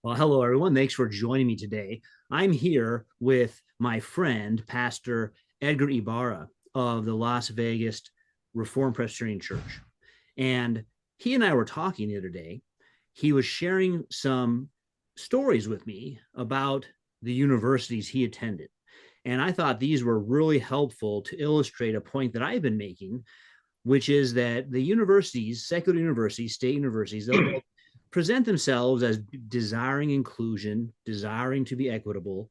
Well, hello, everyone. Thanks for joining me today. I'm here with my friend, Pastor Edgar Ibarra of the Las Vegas Reformed Presbyterian Church. And he and I were talking the other day. He was sharing some stories with me about the universities he attended. And I thought these were really helpful to illustrate a point that I've been making, which is that the universities, secular universities, state universities, they'll present themselves as desiring inclusion, desiring to be equitable.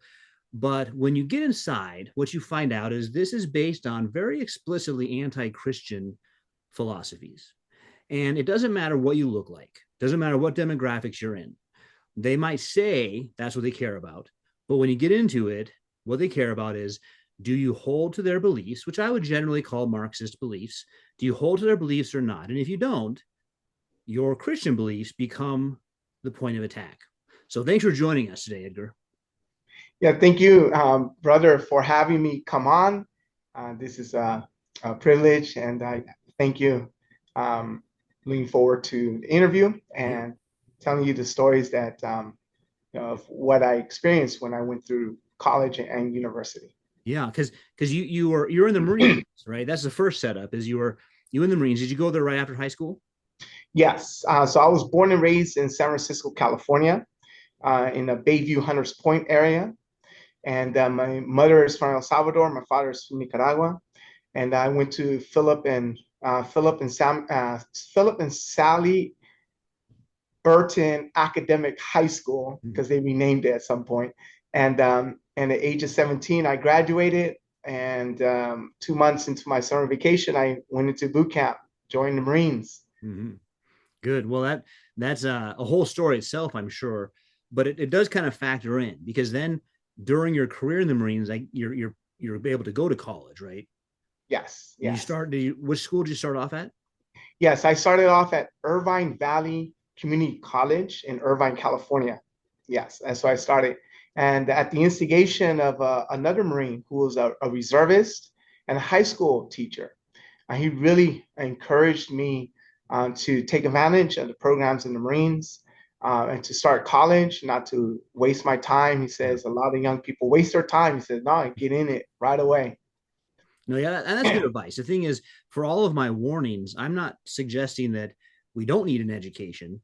But when you get inside, what you find out is this is based on very explicitly anti Christian philosophies. And it doesn't matter what you look like, doesn't matter what demographics you're in. They might say that's what they care about. But when you get into it, what they care about is, do you hold to their beliefs, which I would generally call Marxist beliefs? Do you hold to their beliefs or not? And if you don't, your Christian beliefs become the point of attack. So thanks for joining us today, Edgar. Yeah, thank you, brother, for having me come on. This is a privilege, and I thank you. Um, Looking forward to the interview Yeah. and telling you the stories that of what I experienced when I went through college and university. Yeah, because you're in the Marines, right? That's the first setup. Is you in the Marines? Did you go there right after high school? Yes, so I was born and raised in San Francisco, California, in the Bayview Hunters Point area, and my mother is from El Salvador, my father is from Nicaragua. And I went to Philip and Sally Burton Academic High School Mhm. because they renamed it at some point. And at the age of 17, I graduated. And 2 months into my summer vacation, I went into boot camp, joined the Marines. Mhm. Good. Well, that's a whole story itself, I'm sure, but it does kind of factor in because then during your career in the Marines, like you're able to go to college, right? Yes, And you yes, start. Which school did you start off at? yes. I started off at Irvine Valley Community College in Irvine, California. Yes, that's where I started. And at the instigation of another Marine who was a reservist and a high school teacher, he really encouraged me to take advantage of the programs in the Marines and to start college, not to waste my time. He Yeah. says a lot of young people waste their time. He says, no, get in it right away. No, yeah, and that's good advice. The thing is, for all of my warnings, I'm not suggesting that we don't need an education.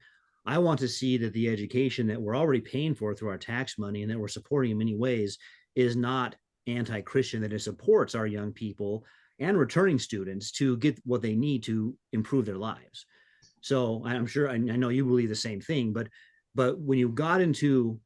I want to see that the education that we're already paying for through our tax money and that we're supporting in many ways is not anti-Christian, that it supports our young people and returning students to get what they need to improve their lives. So I'm sure I know you believe the same thing, but when you got into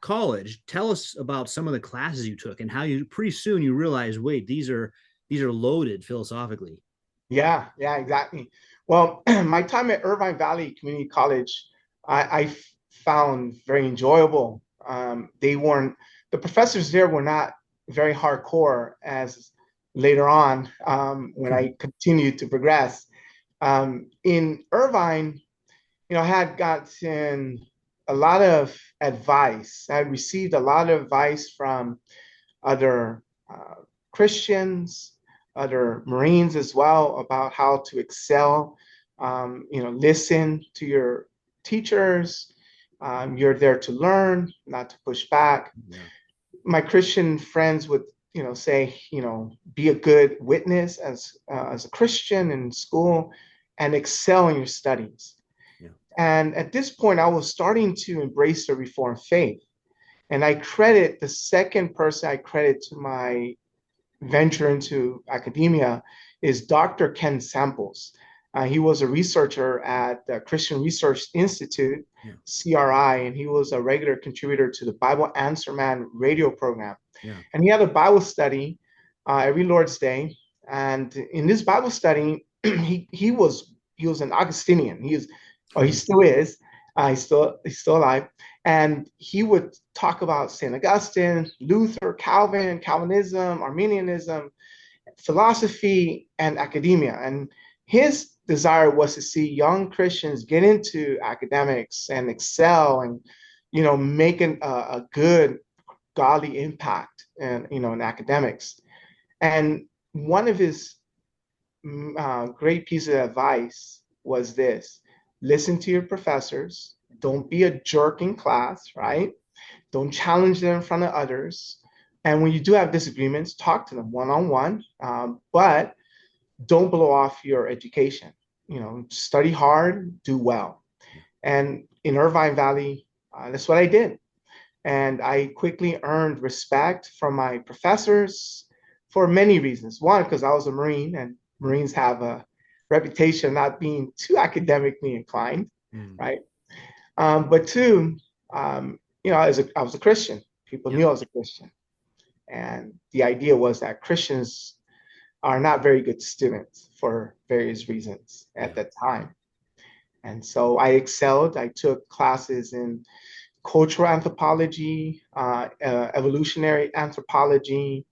college, tell us about some of the classes you took and how you pretty soon you realize, wait, these are loaded philosophically. Yeah, yeah, exactly. Well, my time at Irvine Valley Community College, I found very enjoyable. They weren't, the professors there were not very hardcore as later on when I continued to progress. In Irvine, I had gotten a lot of advice. I had received a lot of advice from other Christians, other Marines as well about how to excel. Listen to your teachers. You're there to learn, not to push back. Yeah. My Christian friends would, say, be a good witness as a Christian in school and excel in your studies. Yeah. And at this point, I was starting to embrace the Reformed faith. And I credit the second person I credit to my venture into academia is Dr. Ken Samples. He was a researcher at the Christian Research Institute, Yeah. CRI, and he was a regular contributor to the Bible Answer Man radio program. Yeah. And he had a Bible study every Lord's Day. And in this Bible study, he was an Augustinian. He still is. He's still alive, and he would talk about Saint Augustine, Luther, Calvin, Calvinism, Arminianism, philosophy, and academia. And his desire was to see young Christians get into academics and excel, and make a good godly impact, and in academics. And one of his great pieces of advice was this: listen to your professors, Don't be a jerk in class, right? Don't challenge them in front of others. And when you do have disagreements, talk to them one-on-one, but don't blow off your education. Study hard, do well. And in Irvine Valley, that's what I did. And I quickly earned respect from my professors for many reasons. One, because I was a Marine, and Marines have a reputation of not being too academically inclined, right? But two, I was a Christian. People knew I was a Christian. And the idea was that Christians are not very good students for various reasons at that time. And so I excelled. I took classes in cultural anthropology, evolutionary anthropology.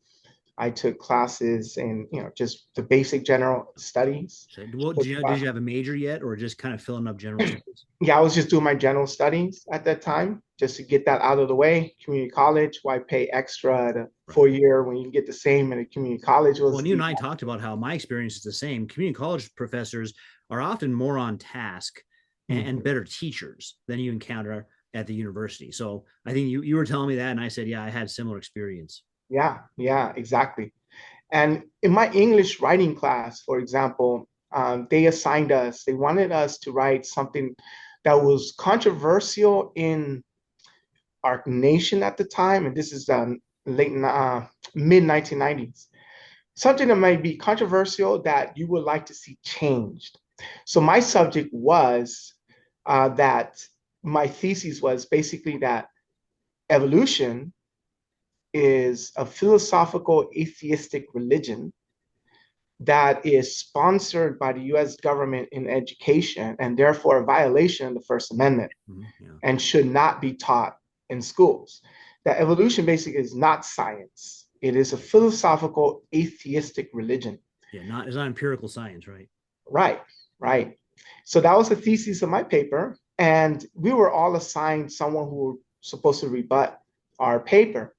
I took classes in, just the basic general studies. So, well, did you have a major yet, or just kind of filling up general studies? Yeah, I was just doing my general studies at that time, just to get that out of the way. Community college, why pay extra at a 4-year when you can get the same at a community college? Well, and you and I talked about how my experience is the same. Community college professors are often more on task and better teachers than you encounter at the university. So I think you were telling me that, and I said, yeah, I had similar experience. Yeah, exactly. And in my English writing class, for example, they wanted us to write something that was controversial in our nation at the time. And this is mid 1990s. Something that might be controversial that you would like to see changed. So my subject was that my thesis was basically that evolution is a philosophical atheistic religion that is sponsored by the US government in education, and therefore a violation of the First Amendment, and should not be taught in schools. That evolution basically is not science. It is a philosophical atheistic religion. Yeah, it's not empirical science, right? Right. So that was the thesis of my paper. And we were all assigned someone who was supposed to rebut our paper.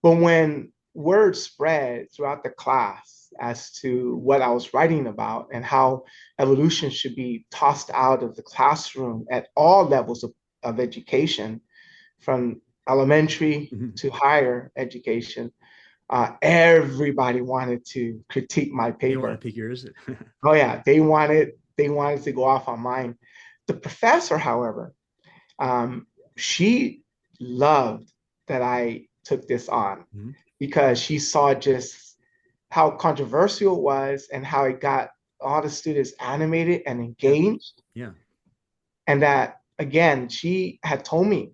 But when word spread throughout the class as to what I was writing about and how evolution should be tossed out of the classroom at all levels of education, from elementary to higher education, everybody wanted to critique my paper. They wanted to pick yours. Oh yeah, they wanted to go off on mine. The professor, however, she loved that I took this on because she saw just how controversial it was and how it got all the students animated and engaged. Yeah. And that, again, she had told me,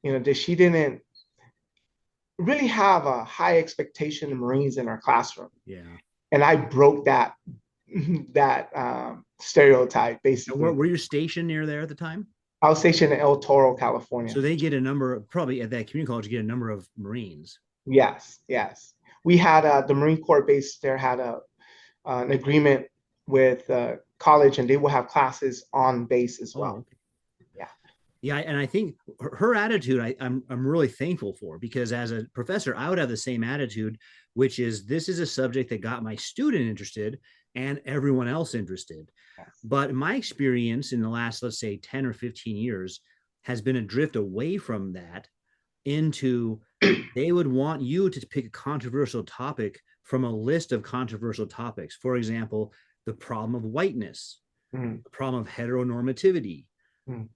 that she didn't really have a high expectation of Marines in our classroom. Yeah. And I broke that stereotype, basically. Were you stationed near there at the time? I was stationed in El Toro, California. So they get probably at that community college, get a number of Marines. Yes. We had the Marine Corps base there had an agreement with college, and they will have classes on base as well. Okay. Yeah, and I think her attitude, I'm really thankful for, because as a professor, I would have the same attitude, which is this is a subject that got my student interested and everyone else interested. Yes. But my experience in the last, let's say, 10 or 15 years has been a drift away from that into they would want you to pick a controversial topic from a list of controversial topics. For example, the problem of whiteness, the problem of heteronormativity,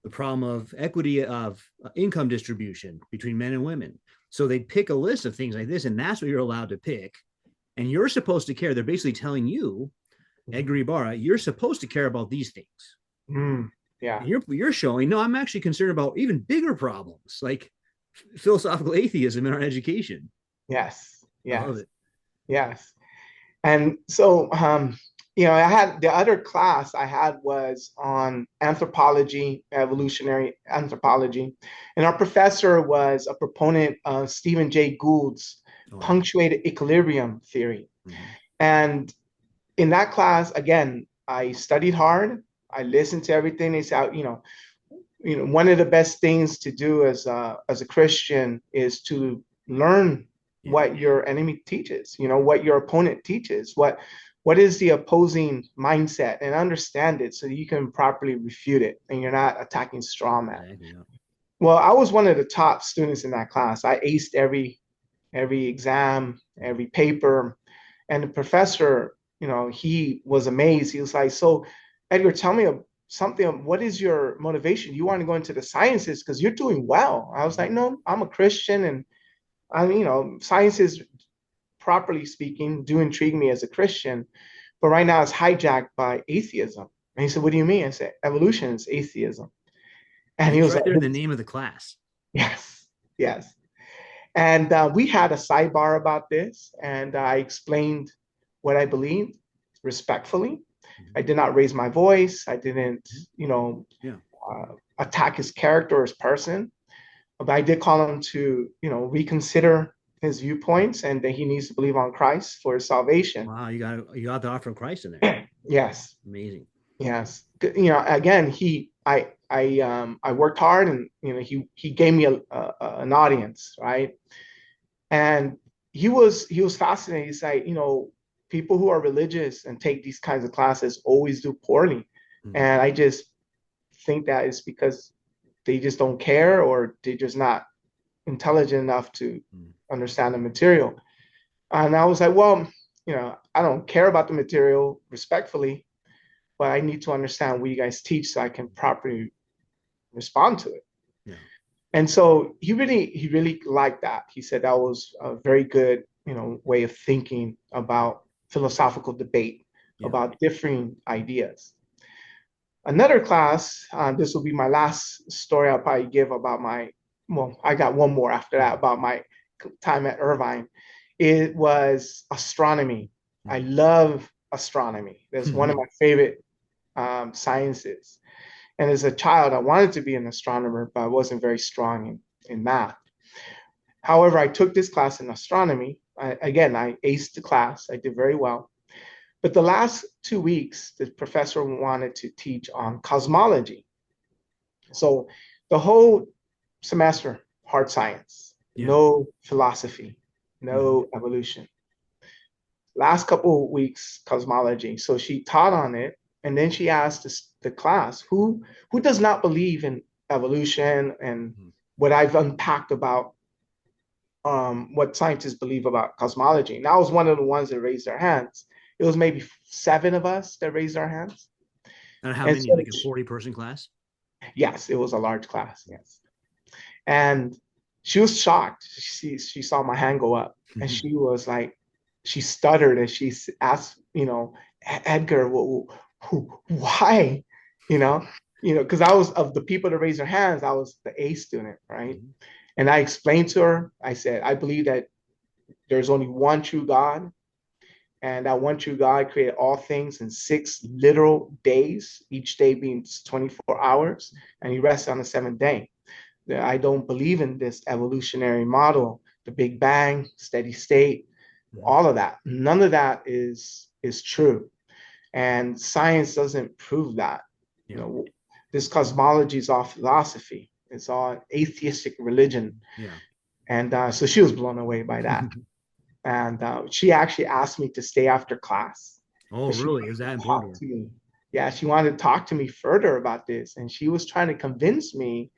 the problem of equity of income distribution between men and women. So they pick a list of things like this, and that's what you're allowed to pick. And you're supposed to care. They're basically telling you, Edgar Ibarra, you're supposed to care about these things. Yeah. And you're showing, no, I'm actually concerned about even bigger problems, like philosophical atheism in our education. Yes. I love it. Yes. And so, I had the other class I had was on anthropology, evolutionary anthropology. And our professor was a proponent of Stephen Jay Gould's punctuated equilibrium theory. And in that class, again, I studied hard. I listened to everything they said. One of the best things to do as a Christian is to learn what your enemy teaches, what your opponent teaches, what what is the opposing mindset and understand it so you can properly refute it and you're not attacking straw man. Exactly, yeah. Well, I was one of the top students in that class. I aced every exam, every paper. And the professor, he was amazed. He was like, so Edgar, tell me something. What is your motivation? You want to go into the sciences because you're doing well. I was like, no, I'm a Christian. And sciences, properly speaking, do intrigue me as a Christian. But right now it's hijacked by atheism. And he said, what do you mean? I said, evolution is atheism. And He he was was right like, there in the name of the class. yes, yes. And we had a sidebar about this, and I explained what I believed respectfully. I did not raise my voice. I didn't, Yeah. attack his character or his person, but I did call him to, reconsider his viewpoints and that he needs to believe on Christ for his salvation. Wow, you got the offer of Christ in there. Yes, Amazing. yes. Again, I worked hard, and he gave me an audience, right? And he was fascinated. He's like, people who are religious and take these kinds of classes always do poorly. Mm-hmm. And I just think that it's because they just don't care, or they're just not intelligent enough to understand the material. And I was like, well, I don't care about the material respectfully, but I need to understand what you guys teach so I can properly respond to it. Yeah. And so he really liked that. He said that was a very good, way of thinking about philosophical debate, about differing ideas. Another class, this will be my last story I'll probably give about I got one more after that about my time at Irvine. It was astronomy. I love astronomy. That's one of my favorite sciences. And as a child, I wanted to be an astronomer, but I wasn't very strong in math. However, I took this class in astronomy. I aced the class. I did very well. But the last 2 weeks, the professor wanted to teach on cosmology. So the whole semester, hard science, no philosophy, no evolution. Last couple of weeks, cosmology. So she taught on it. And then she asked the class, who does not believe in evolution and what I've unpacked about what scientists believe about cosmology. And I was one of the ones that raised their hands. It was maybe 7 of us that raised our hands. And how many? Like a 40-person class? Yes, it was a large class. Yes. And she was shocked. She saw my hand go up, and she was like, she stuttered as she asked, Edgar, why? Because I was, of the people that raised their hands, I was the A student, right? And I explained to her, I said, I believe that there's only one true God, and that one true God created all things in 6 literal days, each day being 24 hours, and he rested on the 7th day. I don't believe in this evolutionary model, the Big Bang, steady state, all of that. None of that is true. And science doesn't prove that. This cosmology is all philosophy. It's all atheistic religion. And so she was blown away by that. And she actually asked me to stay after class. Oh, really? Is that important? Yeah, she wanted to talk to me further about this. And she was trying to convince me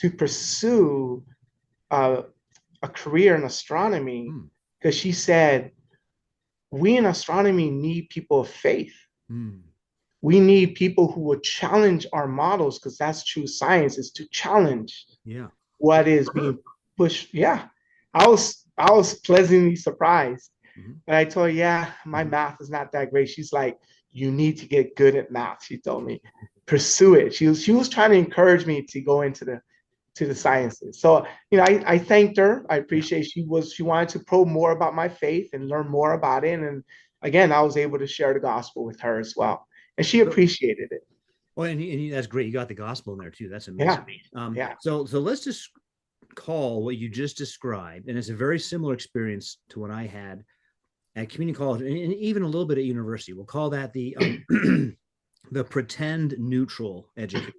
to pursue a career in astronomy, because she said, we in astronomy need people of faith. We need people who will challenge our models, because that's true science, is to challenge what is being pushed. Yeah, I was pleasantly surprised. And I told her, my math is not that great. She's like, you need to get good at math. She told me, pursue it. She was trying to encourage me to go into the sciences. So, I thanked her. I appreciate she wanted to probe more about my faith and learn more about it. And again, I was able to share the gospel with her as well. And she appreciated it. Well, and that's great. You got the gospel in there too. That's amazing. So let's just call what you just described, and it's a very similar experience to what I had at community college and even a little bit at university. We'll call that the the pretend neutral education.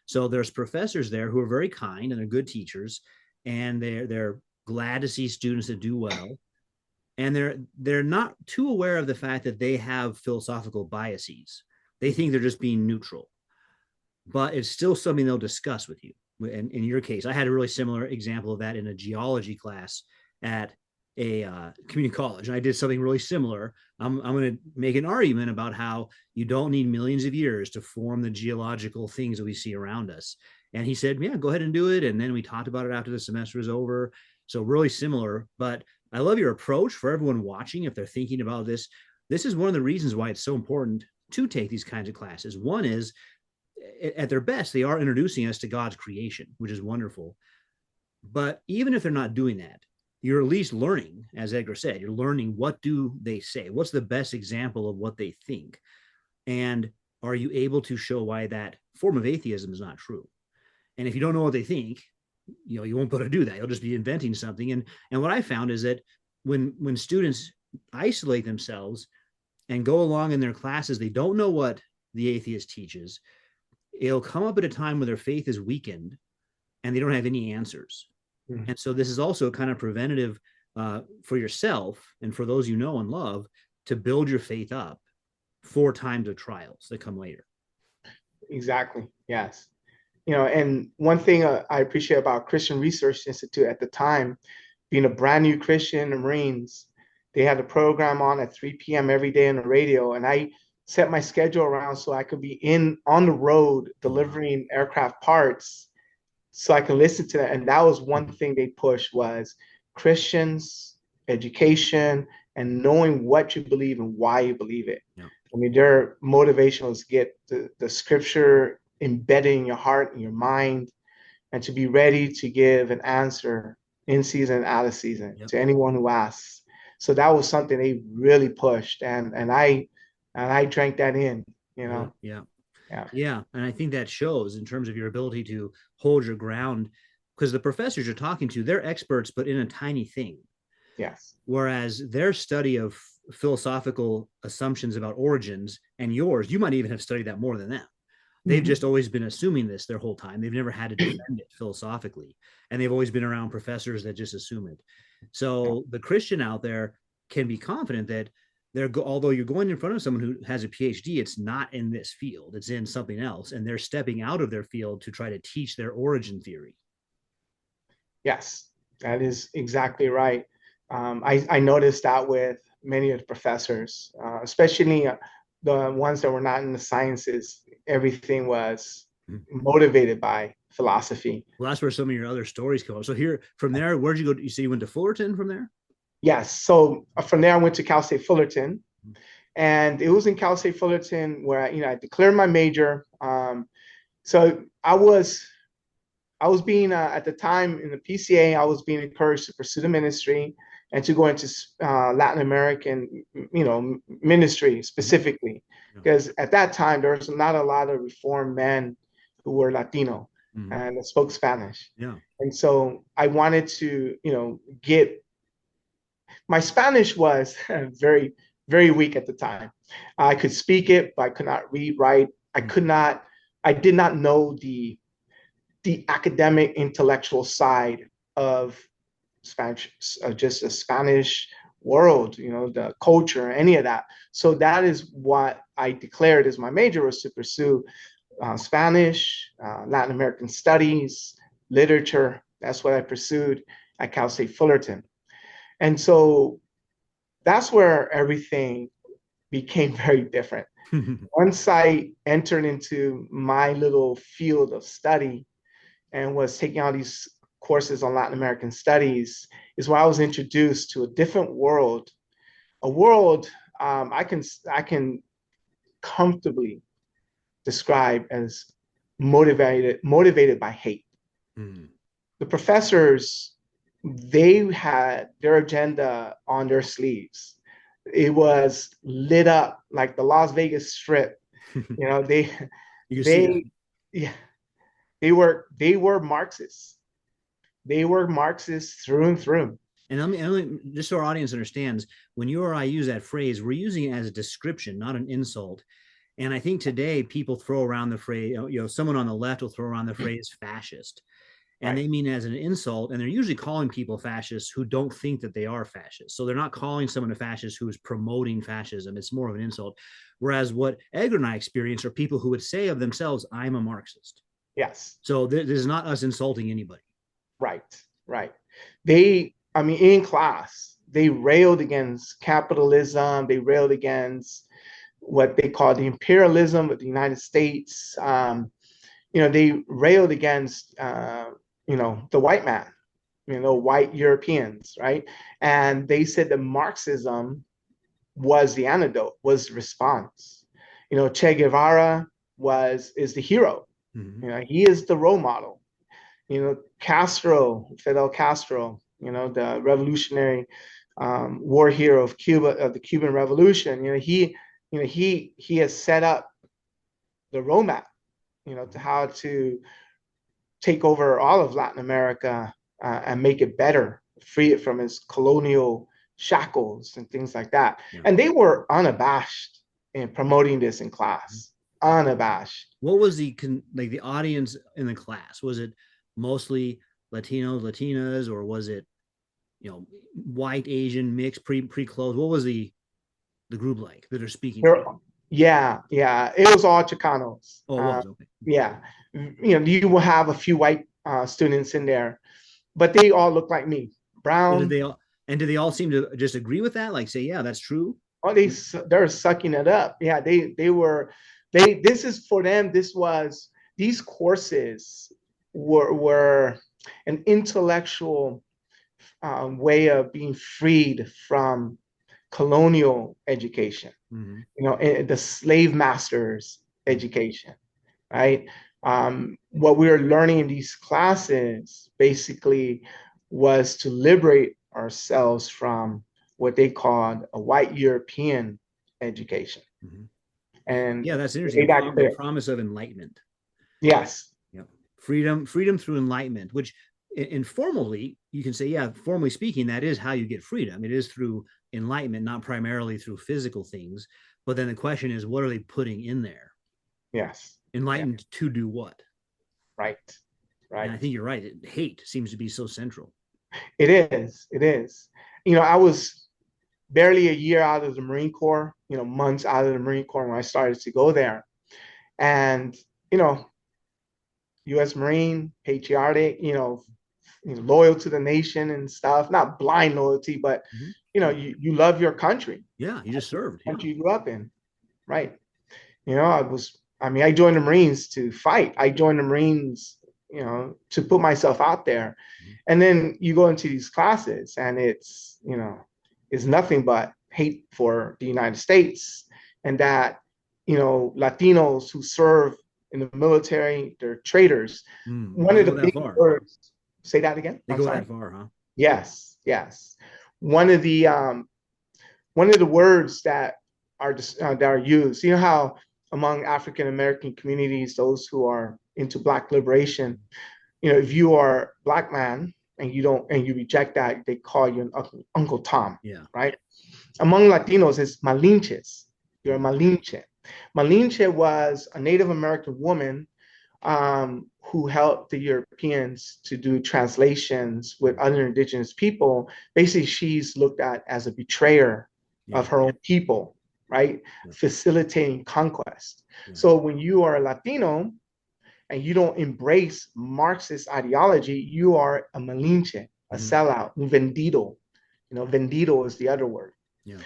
So there's professors there who are very kind and they're good teachers, and they're glad to see students that do well. and they're not too aware of the fact that they have philosophical biases. They think they're just being neutral, but it's still something they'll discuss with you. And in your case, I had a really similar example of that in a geology class at a community college, and I did something really similar. I'm going to make an argument about how you don't need millions of years to form the geological things that we see around us. And he said, "Yeah, go ahead and do it." And then we talked about it after the semester was over. So really similar, but I love your approach for everyone watching. If they're thinking about this, this is one of the reasons why it's so important to take these kinds of classes. One is, at their best, they are introducing us to God's creation, which is wonderful. But even if they're not doing that, you're at least learning, as Edgar said, you're learning what do they say? What's the best example of what they think? And are you able to show why that form of atheism is not true? And if you don't know what they think, you won't be able to do that. You'll just be inventing something. And what I found is that when students isolate themselves and go along in their classes, they don't know what the atheist teaches. It'll come up at a time where their faith is weakened and they don't have any answers. Mm-hmm. And so this is also kind of preventative for yourself and for those you know and love to build your faith up for times of trials that come later. Exactly. Yes. And one thing I appreciate about Christian Research Institute at the time, being a brand new Christian in the Marines, they had a program on at 3 p.m. every day on the radio. And I set my schedule around so I could be on the road delivering aircraft parts so I can listen to that. And that was one thing they pushed was Christians, education, and knowing what you believe and why you believe it. Yeah. I mean, their motivation was to get the scripture embedded in your heart and your mind, and to be ready to give an answer in season and out of season to anyone who asks. So that was something they really pushed, and I drank that in, Yeah. And I think that shows in terms of your ability to hold your ground, because the professors you're talking to, they're experts, but in a tiny thing. Yes. Whereas their study of philosophical assumptions about origins and yours, you might even have studied that more than them. They've just always been assuming this their whole time. They've never had to defend it philosophically. And they've always been around professors that just assume it. So the Christian out there can be confident that although you're going in front of someone who has a PhD, it's not in this field, it's in something else. And they're stepping out of their field to try to teach their origin theory. Yes, that is exactly right. I noticed that with many of the professors, especially the ones that were not in the sciences. Everything was motivated by philosophy. Well, that's where some of your other stories come up. So here, from there, where'd you go? You say you went to Fullerton from there? Yes. So from there, I went to Cal State Fullerton, and it was in Cal State Fullerton where I declared my major. So I was being at the time in the PCA, I was being encouraged to pursue the ministry and to go into Latin American, ministry specifically, because at that time there was not a lot of Reformed men who were Latino and spoke Spanish. Yeah. And so I wanted to, get my Spanish was very, very weak at the time. I could speak it, but I could not read, write. I did not know the academic intellectual side of Spanish, just the Spanish world, the culture, any of that. So that is what I declared as my major, was to pursue Spanish, Latin American studies, literature. That's what I pursued at Cal State Fullerton. And so that's where everything became very different. Once I entered into my little field of study and was taking all these courses on Latin American studies, is where I was introduced to a different world, a world I can comfortably describe as motivated by hate. The professors, they had their agenda on their sleeves. It was lit up like the Las Vegas Strip. They were Marxists. They were Marxists through and through. And let me just so our audience understands, when you or I use that phrase, we're using it as a description, not an insult. And I think today people throw around the phrase, someone on the left will throw around the phrase fascist. and they mean as an insult, and they're usually calling people fascists who don't think that they are fascists. So they're not calling someone a fascist who is promoting fascism. It's more of an insult. Whereas what Edgar and I experience are people who would say of themselves, I'm a Marxist. Yes. So this is not us insulting anybody. Right. Right. I mean, in class, they railed against capitalism. They railed against what they call the imperialism of the United States. They railed against, the white man, white Europeans, right? And they said that Marxism was the antidote, was the response. Che Guevara is the hero. Mm-hmm. He is the role model. Fidel Castro, the revolutionary war hero of Cuba, of the Cuban Revolution. He has set up the roadmap, to how to take over all of Latin America and make it better, free it from its colonial shackles and things like that. Yeah. And they were unabashed in promoting this in class, unabashed. What was the audience in the class? Was it mostly Latinos, Latinas, or was it, white, Asian, mixed, pre-closed? What was the group like that are speaking? Yeah, it was all Chicanos. Oh, it was okay. Yeah, you will have a few white students in there, but they all look like me, brown. Did they all seem to just agree with that? Like say, yeah, that's true. Oh, they're sucking it up. Yeah, this is for them. These courses were an intellectual way of being freed from colonial education, the slave masters education, right? What we were learning in these classes basically was to liberate ourselves from what they called a white European education. Mm-hmm. And yeah, that's interesting. The promise of enlightenment. Yes. Yeah. Freedom through enlightenment, which informally you can say, yeah, formally speaking, that is how you get freedom. It is through enlightenment, not primarily through physical things. But then the question is, what are they putting in there? Yes. Enlightened to do what? Right. And I think you're right. Hate seems to be so central. It is. I was barely a year out of the Marine Corps, months out of the Marine Corps when I started to go there. And, U.S. Marine, patriotic, loyal to the nation and stuff, not blind loyalty, but, you love your country. Yeah, you just served. The country you grew up in, right? I joined the Marines to fight. I joined the Marines, to put myself out there. And then you go into these classes and it's nothing but hate for the United States, and that, Latinos who serve in the military, they're traitors. One of the big words, say that again? They go that far, huh? Yes. One of the words that are used, how among African American communities, those who are into Black liberation, if you are Black man and you reject that, they call you an Uncle Tom. Yeah. Right. Among Latinos, it's Malinches. You're a Malinche. Malinche was a Native American woman who helped the Europeans to do translations with other indigenous people. Basically, she's looked at as a betrayer of her own people, right? Yeah. Facilitating conquest. Yeah. So when you are a Latino and you don't embrace Marxist ideology, you are a Malinche, a sellout, un vendido. Vendido is the other word. Yeah.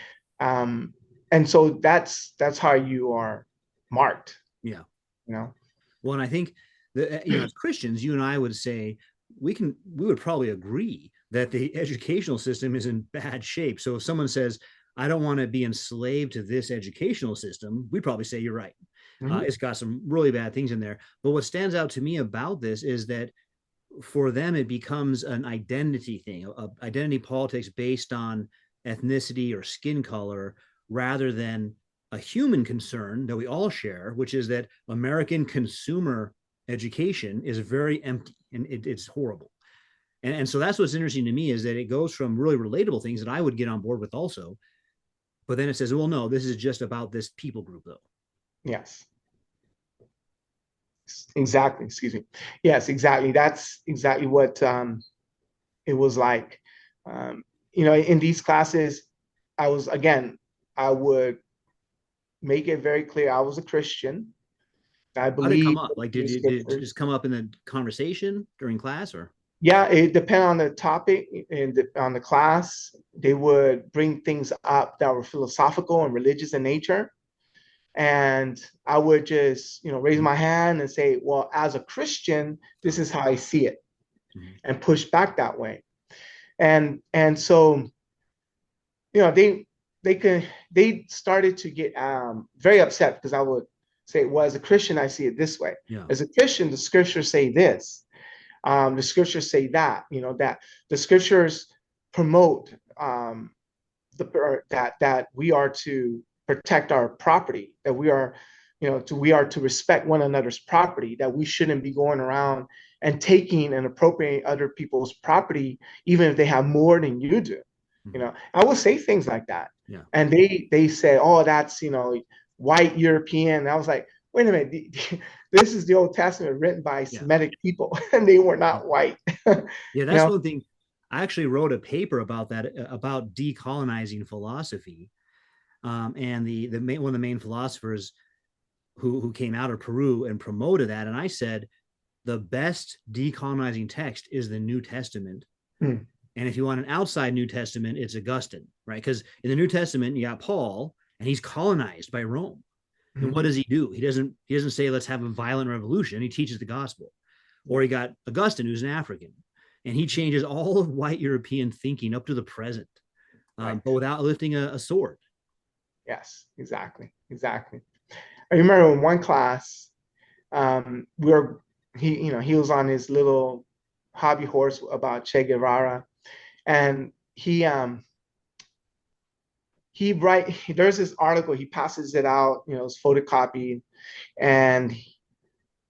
And so that's how you are marked. Yeah. Well, and I think that, as Christians, you and I would say we would probably agree that the educational system is in bad shape. So if someone says, I don't want to be enslaved to this educational system, we'd probably say you're right. It's got some really bad things in there. But what stands out to me about this is that for them, it becomes an identity thing, identity politics based on ethnicity or skin color, rather than a human concern that we all share, which is that American consumer education is very empty and it's horrible. And so that's what's interesting to me, is that it goes from really relatable things that I would get on board with also, but then it says, well, no, this is just about this people group though. Yes. exactly. Excuse me. Yes, exactly. That's exactly what it was like. Um, in these classes, I would make it very clear I was a Christian. I How did it come believe up? Like, in the did it scriptures. just come up in the conversation during class, or? Yeah, it depends on the topic and on the class. They would bring things up that were philosophical and religious in nature. And I would just, raise my hand and say, well, as a Christian, this is how I see it, Mhm. and push back that way. And so, you know, they they started to get very upset because I would say, well, as a Christian, I see it this way. Yeah. As a Christian, the scriptures say this. The scriptures say that, that the scriptures promote that we are to protect our property, that we are to respect one another's property, that we shouldn't be going around and taking and appropriating other people's property, even if they have more than you do. Mhm. I will say things like that. Yeah. And they say, oh, that's, white European. And I was like, wait a minute, this is the Old Testament written by Yeah. Semitic people, and they were Yeah. not white. Yeah, that's one thing. I actually wrote a paper about that, about decolonizing philosophy. And one of the main philosophers who came out of Peru and promoted that. And I said, the best decolonizing text is the New Testament. Mm. And if you want an outside New Testament, it's Augustine, right? Because in the New Testament, you got Paul, and he's colonized by Rome. And what does he do? He doesn't say let's have a violent revolution. He teaches the gospel. Or you got Augustine, who's an African, and he changes all of white European thinking up to the present, Right. but without lifting a sword. Yes, exactly. Exactly. I remember in one class, we were he was on his little hobby horse about Che Guevara, and there's this article, he passes it out, it's photocopied, and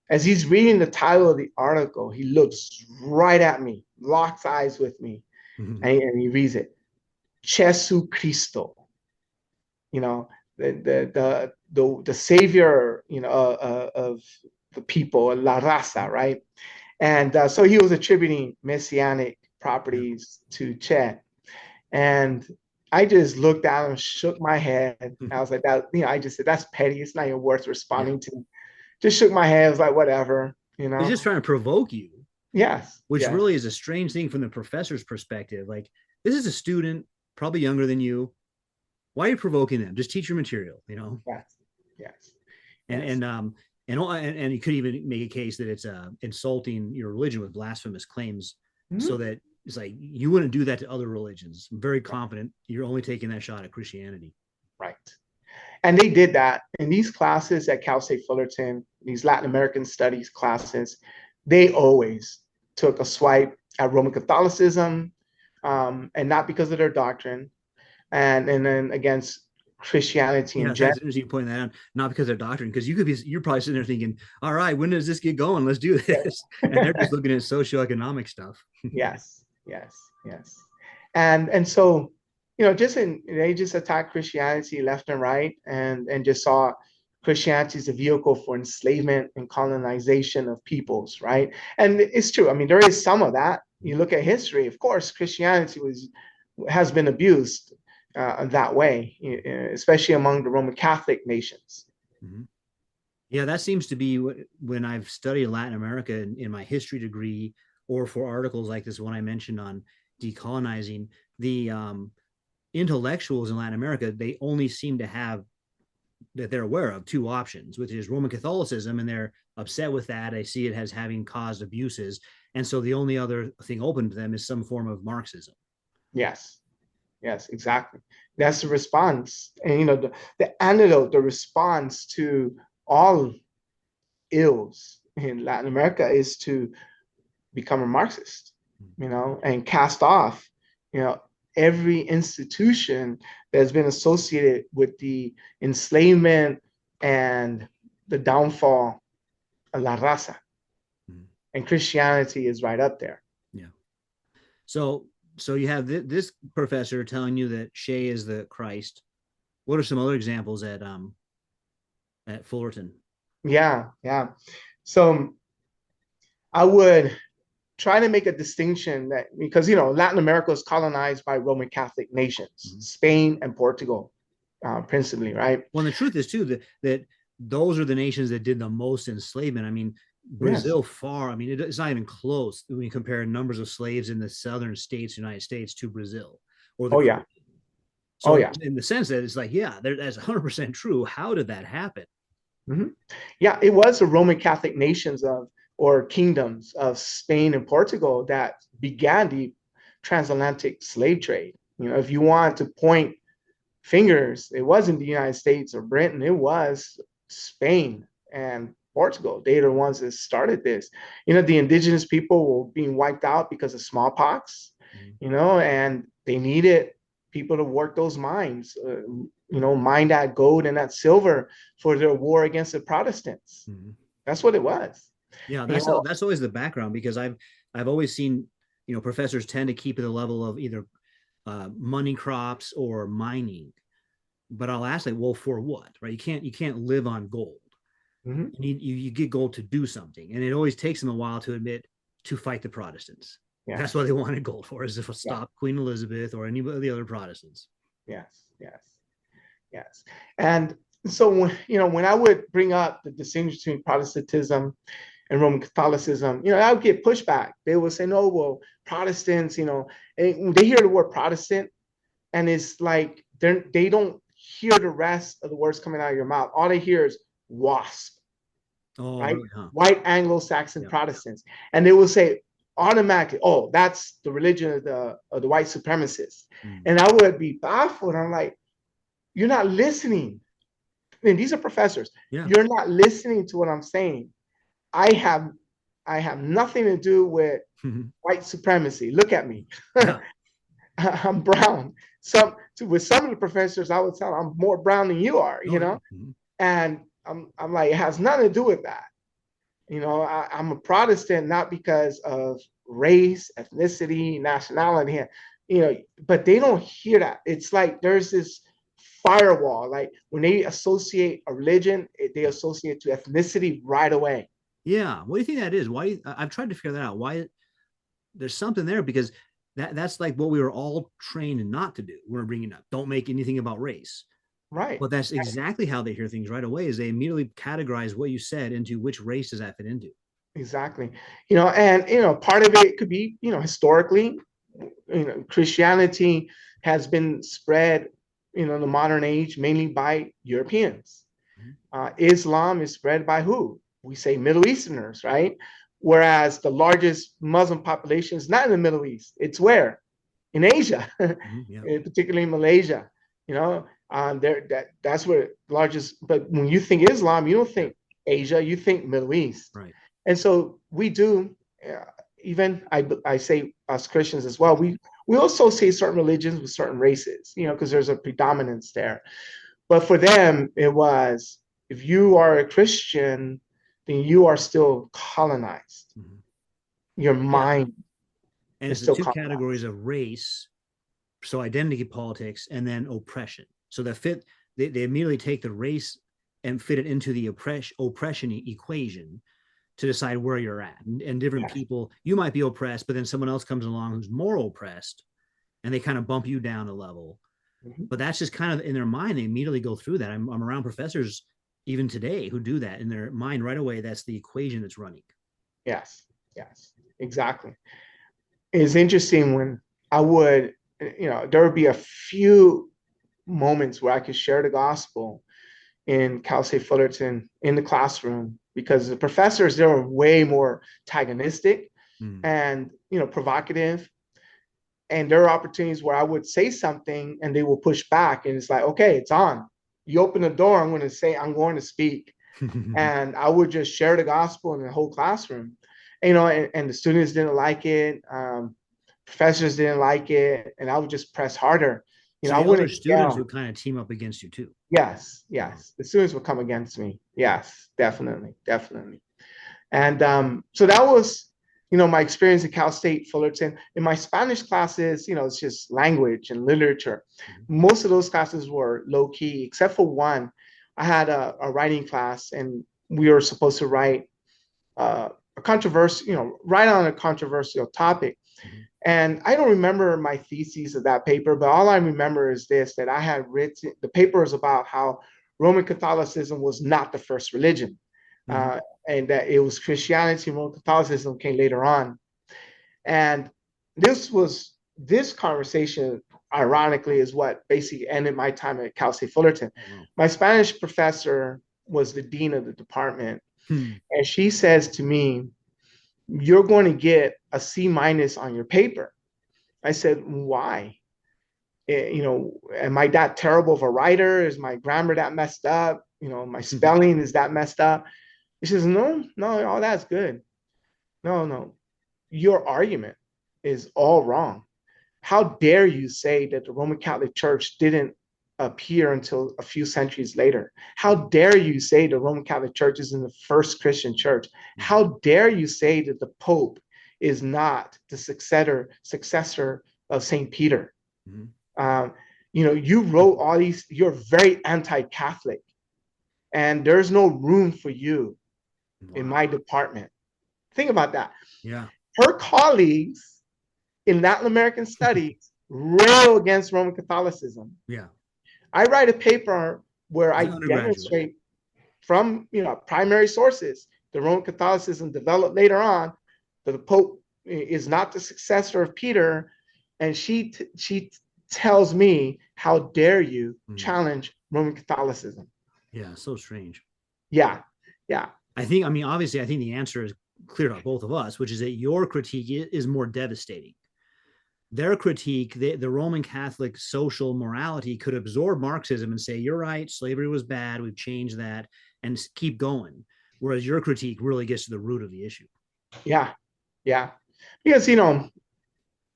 as he's reading the title of the article, he looks right at me, locks eyes with me, Mhm. and he reads it. Jesu Cristo, you know, the savior, of the people, La Raza, right? And so he was attributing messianic Yeah. properties to Che. And I just looked at him, shook my head. I was like, that, I just said, that's petty. It's not even worth Yeah. responding to. Just shook my head. I was like, whatever. He's just trying to provoke you, Yes, which yes, really is a strange thing from the professor's perspective. Like, this is a student, probably younger than you. Why are you provoking them? Just teach your material. yes, yes, And yes. and um and you could even make a case that it's insulting your religion with blasphemous claims, so Mhm. that it's like you wouldn't do that to other religions. I'm very confident you're only taking that shot at Christianity. Right. And they did that in these classes at Cal State Fullerton, these Latin American studies classes. They always took a swipe at Roman Catholicism, and not because of their doctrine, and then against Christianity in Yeah, that's general. interesting you point that out. Not because of doctrine, because you're probably sitting there thinking, all right, when does this get going? Let's do this. And they're just looking at socioeconomic stuff. Yes, yes, yes. And so, they just attacked Christianity left and right, and just saw Christianity as a vehicle for enslavement and colonization of peoples, right? And it's true. I mean, there is some of that. You look at history, of course, Christianity has been abused that way, especially among the Roman Catholic nations. Mhm. Yeah, that seems to be when I've studied Latin America in my history degree, or for articles like this one I mentioned on decolonizing, the intellectuals in Latin America, they only seem to have, that they're aware of, two options, which is Roman Catholicism, and they're upset with that. They see it as having caused abuses. And so the only other thing open to them is some form of Marxism. Yes, yes, exactly. That's the response. And the antidote, the response to all ills in Latin America is to become a Marxist, and cast off, you know, every institution that has been associated with the enslavement and the downfall of La Raza. Mhm. And Christianity is right up there. Yeah. So you have this professor telling you that Shea is the Christ. What are some other examples at Fullerton? Yeah, yeah. So I would try to make a distinction that because Latin America was colonized by Roman Catholic nations, Mhm. Spain and Portugal, principally, right? Well, and the truth is too that those are the nations that did the most enslavement. I mean, Yes. Brazil far. I mean, it's not even close when you compare numbers of slaves in the southern states, United States, to Brazil or the Oh yeah. Caribbean. Oh So, yeah. in the sense that it's like, yeah, that's 100% true. How did that happen? Hmm. Yeah, it was the Roman Catholic nations of or kingdoms of Spain and Portugal that began the transatlantic slave trade. If you want to point fingers, it wasn't the United States or Britain, it was Spain and Portugal. They are the ones that started this. The indigenous people were being wiped out because of smallpox, Mhm. and they needed people to work those mines, mine that gold and that silver for their war against the Protestants. Mhm. That's what it was. Yeah, You know, that's always the background because I've always seen professors tend to keep at the level of either money crops or mining. But I'll ask like, well, for what? Right? You can't live on gold. mhm, You get gold to do something, and it always takes them a while to admit to fight the Protestants. That's what yes, they wanted gold for, is to yeah, stop Queen Elizabeth or any of the other Protestants. yes, yes. Yes. And so when I would bring up the distinction between Protestantism and Roman Catholicism, I would get pushback. They would say, no, well, Protestants, and they hear the word Protestant, and it's like they don't hear the rest of the words coming out of your mouth. All they hear is WASP, Oh, right? really? Huh? White Anglo-Saxon Yeah. Protestants. And they will say automatically, oh, that's the religion of the white supremacists. Mm. And I would be baffled. I'm like, you're not listening. And these are professors. Yeah. You're not listening to what I'm saying. I have I have nothing to do with white supremacy. Look at me. Yeah. I'm brown. With some of the professors, I would tell them I'm more brown than you are, Oh, yeah. Mhm. and I'm like, it has nothing to do with that. I'm a Protestant not because of race, ethnicity, nationality, but they don't hear that. It's like there's this firewall. Like when they associate a religion, they Yeah. associate to ethnicity right away. Yeah. What do you think that is? Why? I've tried to figure that out. Why there's something there because that's like what we were all trained not to do. We're bringing up. Don't make anything about race. Right. But that's exactly how they hear things right away. Is they immediately categorize what you said into which race does that fit into? Exactly. And part of it could be, historically, Christianity has been spread, in the modern age mainly by Europeans. Mhm. Islam is spread by who? We say Middle Easterners, right? Whereas the largest Muslim population is not in the Middle East. It's where? In Asia, Mhm. Yeah. particularly Malaysia. That's where the largest. But when you think Islam, you don't Yeah. think Asia, you think Middle East. Right. And so we do. Even I say us Christians as well. We also associate certain religions with certain races, because there's a predominance there. But for them, it was if you are a Christian, then you are still colonized. Mhm. Your Yeah. mind And is it's the still two colonized. categories of race, so identity politics, and then oppression. So they immediately take the race and fit it into the oppression equation to decide where you're at. And different Yes. people, you might be oppressed, but then someone else comes along who's more oppressed, and they kind of bump you down a level. Mhm. But that's just kind of in their mind. They immediately go through that. I'm around professors even today who do that in their mind right away. That's the equation that's running. Yes. Yes. Exactly. It's interesting when I would, there would be a few moments where I could share the gospel in Cal State Fullerton in the classroom because the professors they were way more antagonistic Mm. and provocative. And there are opportunities where I would say something and they will push back, and it's like, okay, it's on. You open the door, I'm going to speak, and I would just share the gospel in the whole classroom. And the students didn't like it, professors didn't like it, and I would just press harder. So I the other wouldn't students yell. would kind of team up against you too. Yes, Oh. yes. The students would come against me. Yes, definitely, definitely. And so that was, my experience at Cal State Fullerton. In my Spanish classes, it's just language and literature. Mhm. Most of those classes were low key, except for one. I had a writing class, and we were supposed to write. a controversial, right on a controversial topic. Mhm. And I don't remember my thesis of that paper, but all I remember is this, that I had written, the paper was about how Roman Catholicism was not the first religion, Mhm. uh, and that it was Christianity and Roman Catholicism came later on. And this conversation, ironically, is what basically ended my time at Cal State Fullerton. Oh, wow. My Spanish professor was the dean of the department, Hmm. and she says to me, "You're going to get a C minus on your paper." I said, "Why? Am I that terrible of a writer? Is my grammar that messed up? My spelling is that messed up?" He says, "No, no, all that's good. No, no, your argument is all wrong. How dare you say that the Roman Catholic Church didn't appear until a few centuries later? How dare you say the Roman Catholic Church isn't the first Christian church? Mhm. How dare you say that the Pope is not the successor of St. Peter? Mhm. Um, you wrote all these, you're very anti-Catholic, and there's no room for you in Wow. my department." Think about that. Yeah. Her colleagues in Latin American studies rail against Roman Catholicism. Yeah. I write a paper where As I an undergraduate. demonstrate from primary sources the Roman Catholicism developed later on, that the Pope is not the successor of Peter, and she tells me, "How dare you Mhm. challenge Roman Catholicism?" Yeah. So strange. Yeah, yeah, I mean, obviously, I think the answer is clear to both of us, which is that your critique is more devastating. Their critique, the Roman Catholic social morality could absorb Marxism and say, you're right, slavery was bad, we've changed that, and keep going. Whereas your critique really gets to the root of the issue. yeah, yeah. Because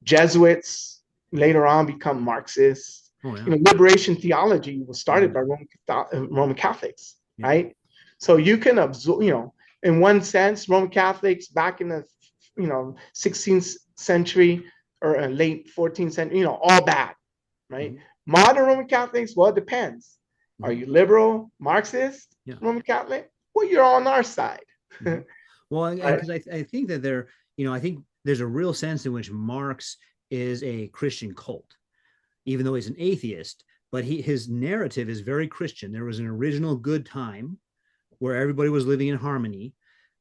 Jesuits later on become Marxists. Oh, yeah. Liberation theology was started Mhm. by Roman Catholics, Yeah. right? So you can absorb, in one sense, Roman Catholics back in the 16th century or late 14th century, all bad, right? Mhm. Modern Roman Catholics, well, it depends. Are Mhm. you liberal, Marxist, Yeah. Roman Catholic? Well, you're on our side. Mhm. Well, and Right? because I think that I think there's a real sense in which Marx is a Christian cult, even though he's an atheist, but his narrative is very Christian. There was an original good time where everybody was living in harmony.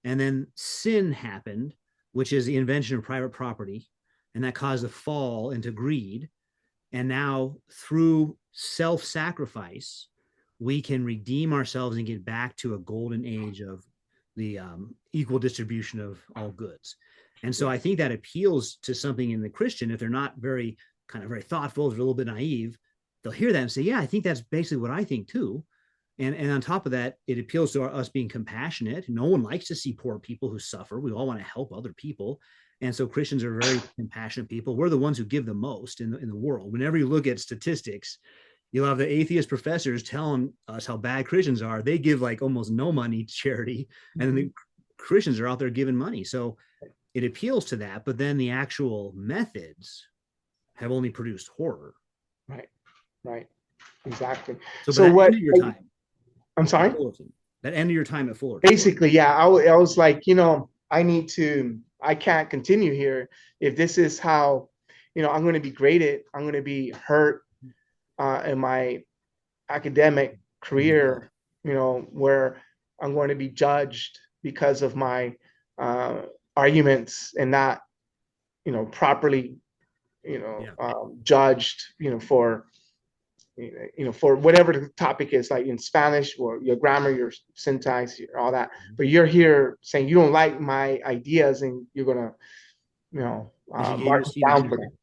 And then sin happened, which is the invention of private property. And that caused a fall into greed. And now, through self sacrifice, we can redeem ourselves and get back to a golden age of the equal distribution of all goods. And so Yeah. I think that appeals to something in the Christian. If they're not very thoughtful, if they're a little bit naive, they'll hear that and say, yeah, I think that's basically what I think too. And on top of that, it appeals to us being compassionate. No one likes to see poor people who suffer. We all want to help other people. And so Christians are very compassionate people. We're the ones who give the most in the world. Whenever you look at statistics, you'll have the atheist professors telling us how bad Christians are. They give like almost no money to charity, and then Mhm. the Christians are out there giving money. So it appeals to that. But then the actual methods have only produced horror. Right, right, exactly. So, but So that what? ended your time I'm at sorry. Fullerton. That ended your time at Fullerton. Basically, yeah, I was like, I can't continue here if this is how, I'm going to be graded. I'm going to be hurt in my academic Yeah. career, where I'm going to be judged because of my uh, arguments and not, properly, Yeah. judged, for whatever the topic is, like in Spanish or your grammar, your syntax, all that. But you're here saying you don't like my ideas and you're gonna, Did you get your mark me seat down for eventually? them,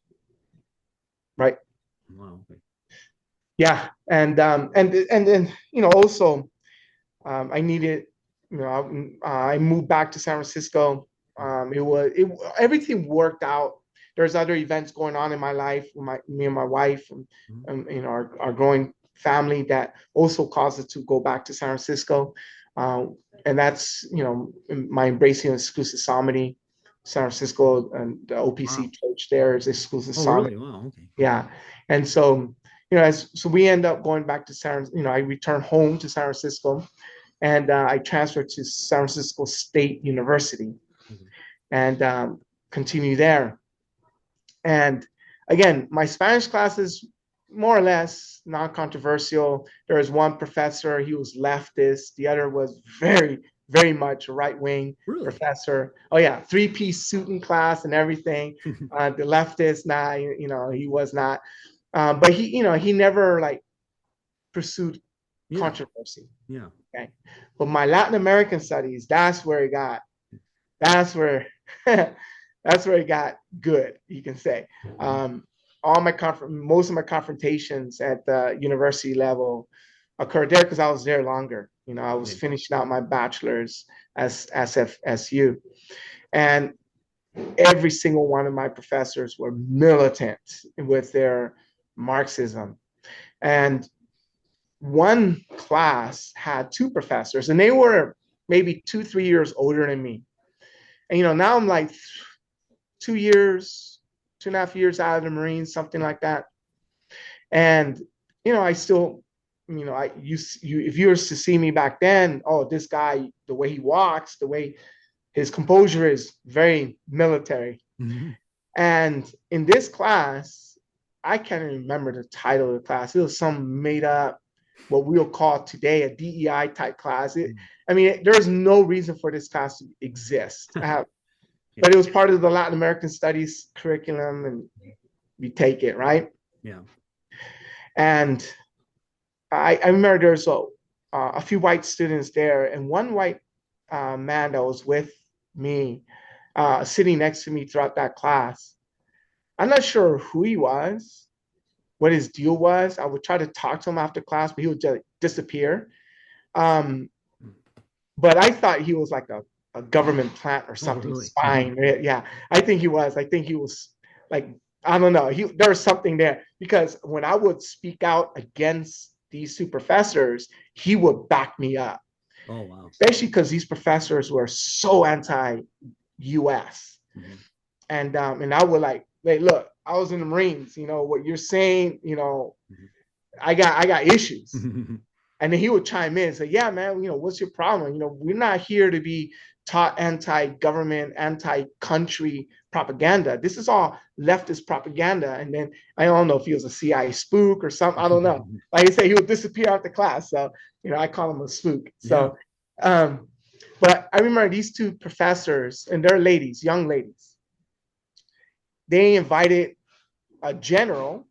right? Wow. Okay. Yeah, and then also I needed, I moved back to San Francisco. Everything worked out. There's other events going on in my life with me and my wife Mhm. and our growing family that also caused us to go back to San Francisco. Uh, and that's, my embracing of exclusive psalmody. San Francisco and the OPC Wow. church there is exclusive Oh, psalmody. really? Wow. Okay. Yeah. And so, so we end up going back to I returned home to San Francisco, and I transferred to San Francisco State University Mhm. and continue there. And again, my Spanish classes more or less non-controversial. There was one professor, he was leftist. The other was very, very much a right-wing Really? professor. Oh yeah, three-piece suit in class and everything. The leftist, nah, he was not. But he never like pursued Yeah. controversy. Yeah. Okay, but my Latin American studies, that's where it got. That's where that's where it got good, you can say. Um, most of my confrontations at the university level occurred there because I was there longer. I was Okay. finishing out my bachelor's as SFSU, and every single one of my professors were militant with their Marxism. And one class had two professors, and they were maybe 2, 3 years older than me. And now I'm like 2 years, 2.5 years out of the Marines, something like that. And I still, if you were to see me back then, oh, this guy, the way he walks, the way his composure is very military. Mhm. And in this class, I can't even remember the title of the class. It was some made up, what we'll call today a DEI type class. I mean, there's no reason for this class to exist. Yeah. But it was part of the Latin American studies curriculum, and we take it, right? Yeah. And I remember there's a few white students there, and one white man that was with me, sitting next to me throughout that class. I'm not sure who he was, what his deal was. I would try to talk to him after class, but he would just disappear. Um, but I thought he was like a government plant or Oh, something, really? spying. Yeah, I think he was. I think he was like, I don't know. There was something there because when I would speak out against these two professors, he would back me up, Oh, wow. especially because these professors were so anti-U.S. Mhm. And I would like, hey, look, I was in the Marines. What you're saying. I got issues. Mhm. And then he would chime in and say, yeah, man, what's your problem? We're not here to be taught anti-government, anti-country propaganda. This is all leftist propaganda. And then I don't know if he was a CIA spook or something. I don't know. Like I say, he would disappear out the class. So, I call him a spook. Yeah. So, but I remember these two professors, and they're ladies, young ladies. They invited a general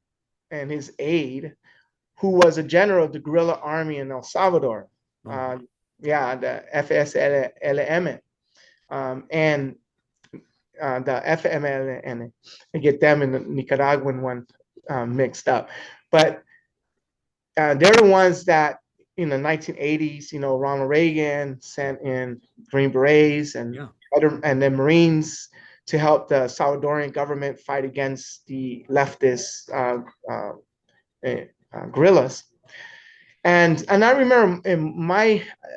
and his aide who was a general of the guerrilla army in El Salvador. Oh, Yeah, the FSLM, and the FMLN. I get them and the Nicaraguan one mixed up. But they're the ones that in the 1980s, Ronald Reagan sent in Green Berets yeah. and then Marines to help the Salvadorian government fight against the leftist guerrillas. And I remember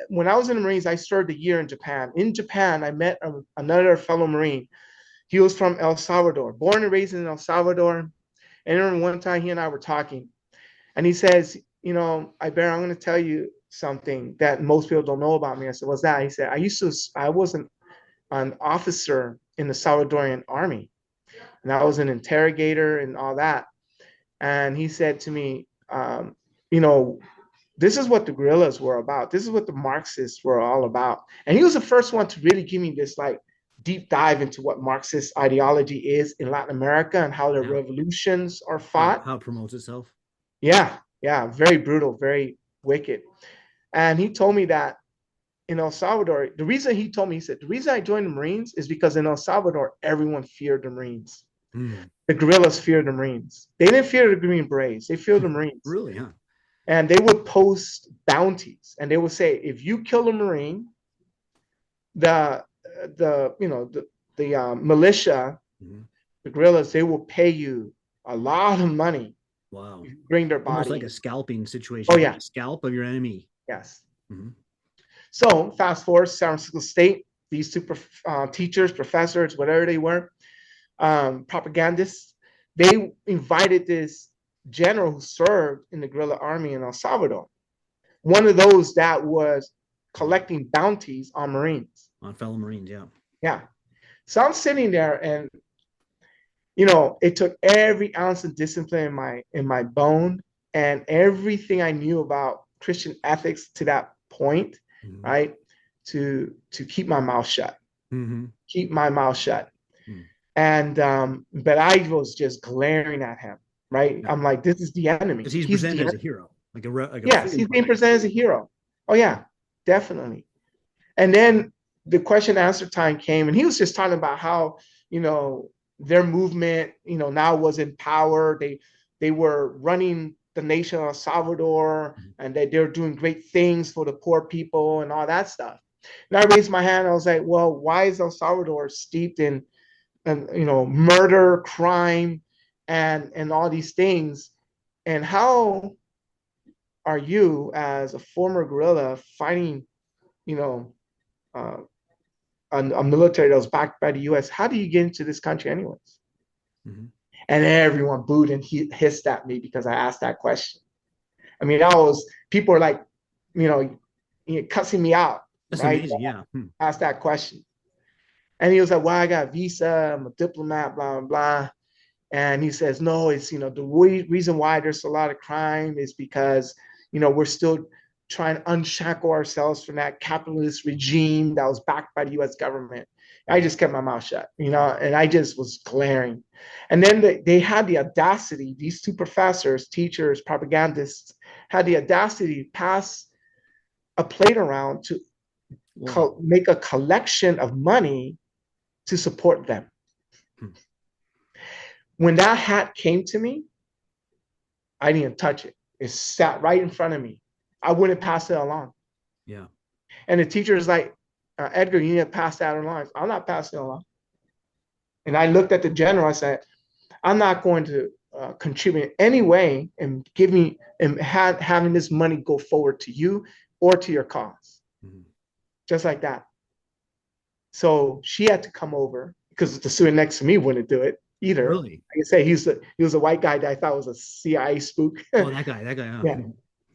when I was in the Marines, I served a year in Japan. In Japan, I met another fellow Marine. He was from El Salvador, born and raised in El Salvador. And then one time he and I were talking, and he says, Iber, I'm going to tell you something that most people don't know about me. I said, what's that? He said, I was an officer in the Salvadorian army, and I was an interrogator and all that. And he said to me, you know, this is what the guerrillas were about. This is what the Marxists were all about. And he was the first one to really give me this like deep dive into what Marxist ideology is in Latin America and how their Yeah. revolutions are How fought. how it promotes itself. Yeah, yeah, very brutal, very wicked. And he told me that in El Salvador, the reason he told me, he said, the reason I joined the Marines is because in El Salvador, everyone feared the Marines. Mm. The guerrillas feared the Marines. They didn't fear the Green Berets, they feared the Marines. Really, huh? And they would post bounties and they would say, if you kill a Marine, the militia, Mhm. the guerrillas, they will pay you a lot of money Wow. if you bring their Almost like body. a scalping situation. Oh You yeah, get a scalp of your enemy. yes. Mhm. So fast forward, San Francisco State, these two teachers, professors, whatever they were, propagandists, they invited this general who served in the guerrilla army in El Salvador. One of those that was collecting bounties on Marines. On fellow Marines, yeah. Yeah. So I'm sitting there, and you know, it took every ounce of discipline in my bone and everything I knew about Christian ethics to that point, Mm-hmm. right? To keep my mouth shut. Mm-hmm. Keep my mouth shut. Mm-hmm. And but I was just glaring at him, right? Yeah. I'm like, this is the enemy. Because he's He's presented the as a enemy. hero, like a Yes, freedom he's being fighter. presented as a hero. Oh yeah, definitely. And then the question and answer time came, and he was just talking about how, you know, their movement, you know, now was in power. They were running the nation of El Salvador, Mm-hmm. and they're doing great things for the poor people and all that stuff. And I raised my hand. I was like, well, why is El Salvador steeped in and you know, murder, crime, and all these things? And how are you, as a former guerrilla fighting, you know, uh, a military that was backed by the U.S., how do you get into this country anyways? Mm-hmm. And everyone booed and hissed at me because I asked that question. I mean, that was, people are like, you know, cussing me out, That's right? amazing. Yeah. Hmm. Ask that question. And he was like, well, I got a visa, I'm a diplomat, blah, blah, blah. And he says, no, it's, you know, the reason why there's a lot of crime is because, you know, we're still trying to unshackle ourselves from that capitalist regime that was backed by the US government. I just kept my mouth shut, you know, and I just was glaring. And then they had the audacity, these two professors, teachers, propagandists, had the audacity to pass a plate around to make a collection of money to support them. Hmm. When that hat came to me, I didn't touch it. It sat right in front of me. I wouldn't pass it along. Yeah. And the teacher is like, Edgar, you need to pass that along. I'm not passing it along. And I looked at the general. I said, I'm not going to contribute in any way and having this money go forward to you or to your cause. Mm-hmm. Just like that. So she had to come over because the student next to me wouldn't do it either. Really? I can say he was a white guy that I thought was a CIA spook. Oh, that guy. Oh. Yeah.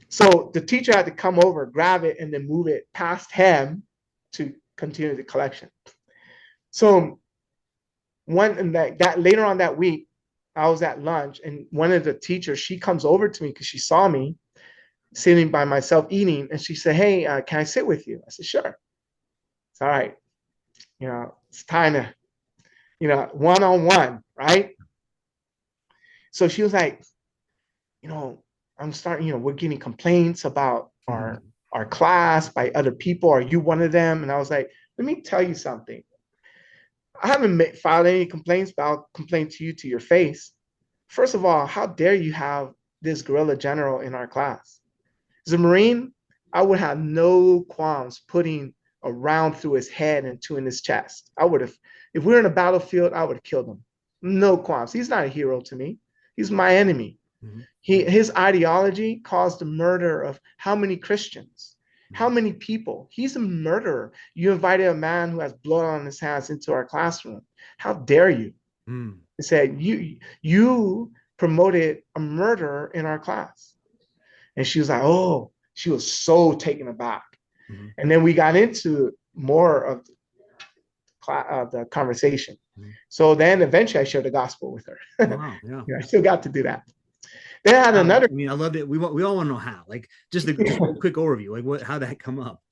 So the teacher had to come over, grab it, and then move it past him to continue the collection. So that later on that week, I was at lunch, and one of the teachers, she comes over to me because she saw me sitting by myself eating, and she said, "Hey, can I sit with you?" I said, "Sure." It's all right. You know, it's time to, you know, one-on-one, right? So she was like, you know, I'm starting, you know, we're getting complaints about our class by other people. Are you one of them? And I was like, let me tell you something. I haven't filed any complaints, but I'll complain to you to your face. First of all, how dare you have this guerrilla general in our class? As a Marine, I would have no qualms putting a round through his head and two in his chest. I would have, if we were in a battlefield, I would have killed him. No qualms. He's not a hero to me. He's my enemy. Mm-hmm. His ideology caused the murder of how many Christians? How many people? He's a murderer. You invited a man who has blood on his hands into our classroom. How dare you? Mm. He said, you promoted a murderer in our class. And she was like, oh, she was so taken aback. Mm-hmm. And then we got into more of the conversation. Mm-hmm. So then eventually I shared the gospel with her. Wow, yeah. I still got to do that. Then I had another. I mean, I loved it. We all want to know how. Like, just a quick overview. Like, how did that come up?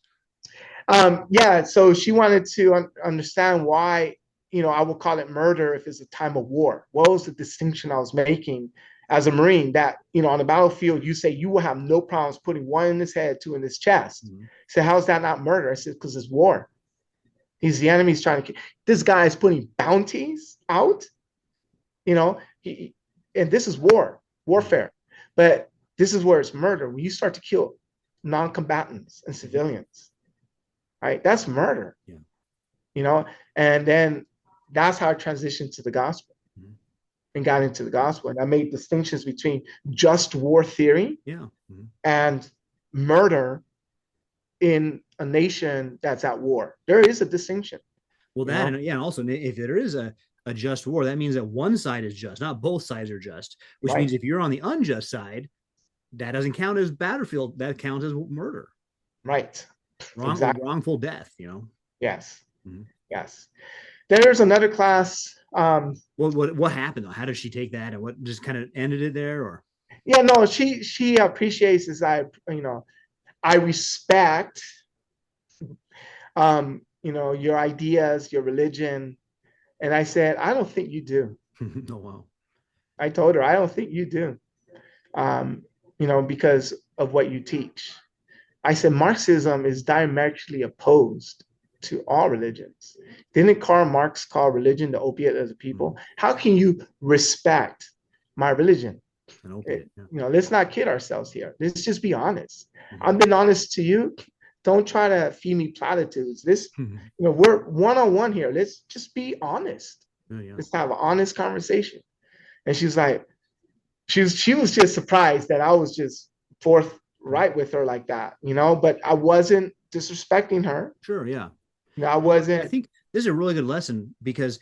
Yeah. So she wanted to understand why, you know, I would call it murder if it's a time of war. What was the distinction I was making as a Marine? That, you know, on the battlefield, you say you will have no problems putting one in his head, two in his chest. Mm-hmm. So how's that not murder? I said, because it's war. He's the enemy's trying to. This guy is putting bounties out. You know, and this is warfare. But this is where it's murder. When you start to kill non-combatants and civilians, right? That's murder. Yeah. You know, and then that's how I transitioned to the gospel and got into the gospel. And I made distinctions between just war theory and murder in a nation that's at war. There is a distinction. Well, that, and yeah, also if there is a just war, that means that one side is just, not both sides are just, which means if you're on the unjust side, that doesn't count as battlefield, that counts as murder. Right. Exactly. Wrongful death, you know. Yes. Mhm. Yes. There's another class. What happened though? How did she take that, and what just kind of ended it there, or? Yeah, no, she appreciates this. I respect your ideas, your religion. And I said, I don't think you do. Oh wow. I told her, I don't think you do. Um, because of what you teach. I said Marxism is diametrically opposed to all religions. Didn't Karl Marx call religion the opiate of the Mhm. people? How can you respect my religion? An opiate. Yeah. Let's not kid ourselves here. Let's just be honest. Mhm. I've been honest to you. Don't try to feed me platitudes. We're one on one here. Let's just be honest. Oh, yeah. Let's have an honest conversation. And she's like, she was just surprised that I was just forthright with her like that, but I wasn't disrespecting her. Sure. Yeah. I I wasn't. think this is a really good lesson because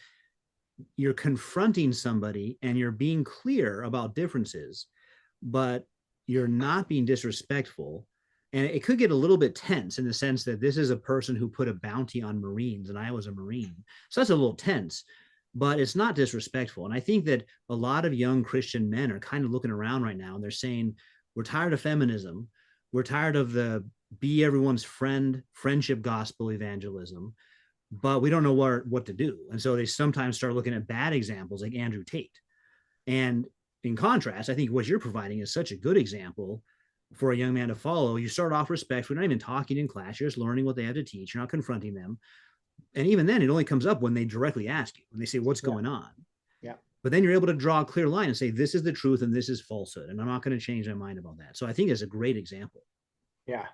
you're confronting somebody and you're being clear about differences, but you're not being disrespectful. And it could get a little bit tense in the sense that this is a person who put a bounty on Marines and I was a Marine. So that's a little tense, but it's not disrespectful. And I think that a lot of young Christian men are kind of looking around right now and they're saying, we're tired of feminism. We're tired of the be everyone's friend, friendship gospel evangelism, but we don't know what to do. And so they sometimes start looking at bad examples like Andrew Tate. And in contrast, I think what you're providing is such a good example for a young man to follow. You start off respectfully, not even talking in class, you're just learning what they have to teach, you're not confronting them. And even then, it only comes up when they directly ask you, when they say, what's Yeah. going on? Yeah. But then you're able to draw a clear line and say, this is the truth and this is falsehood. And I'm not going to change my mind about that. So I think it's a great example. Yeah.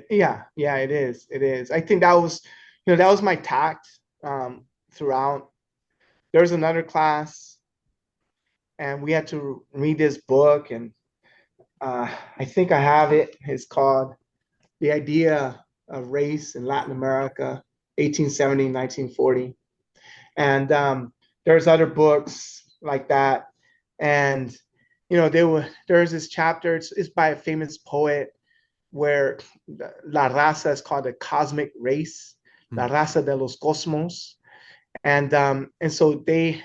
Yeah. It is. It is. I think that was my tact throughout. There's another class, and we had to read this book, and I think I have it. It's called The Idea of Race in Latin America, 1870, 1940. And there's other books like that. And there's this chapter, it's by a famous poet where La Raza is called the cosmic race, La Raza de los Cosmos. And so they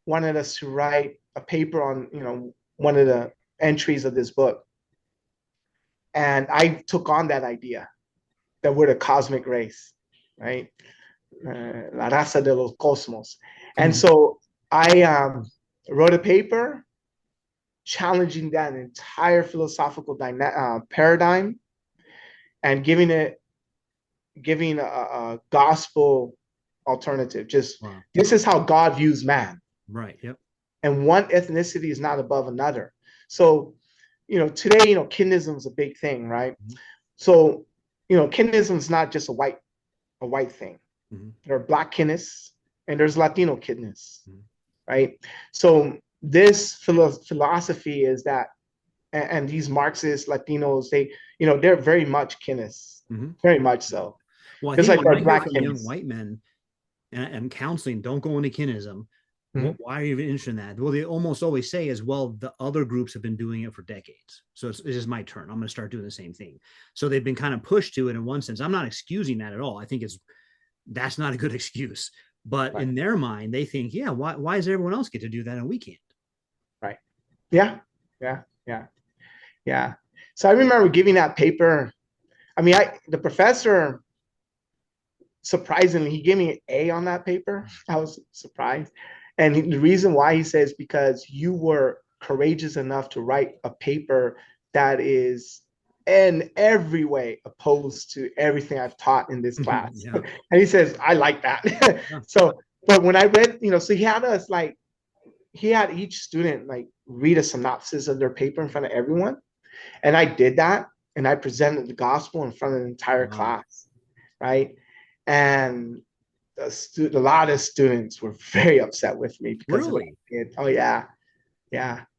wanted us to write a paper on, one of the entries of this book. And I took on that idea that we're the cosmic race, right? La raza de los cosmos. And so I wrote a paper challenging that entire philosophical paradigm and giving a gospel alternative. Just Wow. This is how God views man. Right. Yep. And one ethnicity is not above another. So, today, kinism is a big thing, right? Mm-hmm. So, kinism is not just a white thing. Mm-hmm. There are black kinists and there's Latino kinists, Mm-hmm. right? So this philosophy is that, and these Marxist Latinos, they're very much kinists, Mm-hmm. very much so. Well, I Just think like when our I hear black from young kinists. white men and counseling, don't go into kinism. Mm-hmm. Why are you even interested in that? Well, they almost always say is, well, the other groups have been doing it for decades. So it's just my turn. I'm going to start doing the same thing. So they've been kind of pushed to it in one sense. I'm not excusing that at all. I think that's not a good excuse. But Right. in their mind, they think, yeah, why does everyone else get to do that and we can't? Right. Yeah. So I remember giving that paper. I mean, the professor, surprisingly, he gave me an A on that paper. I was surprised. And the reason why, he says, because you were courageous enough to write a paper that is in every way opposed to everything I've taught in this class. Yeah. And he says, I like that. Yeah. So, but when I read, so he had each student read a synopsis of their paper in front of everyone. And I did that. And I presented the gospel in front of the entire class. Right. And a lot of students were very upset with me because Really? of what I did. Oh yeah.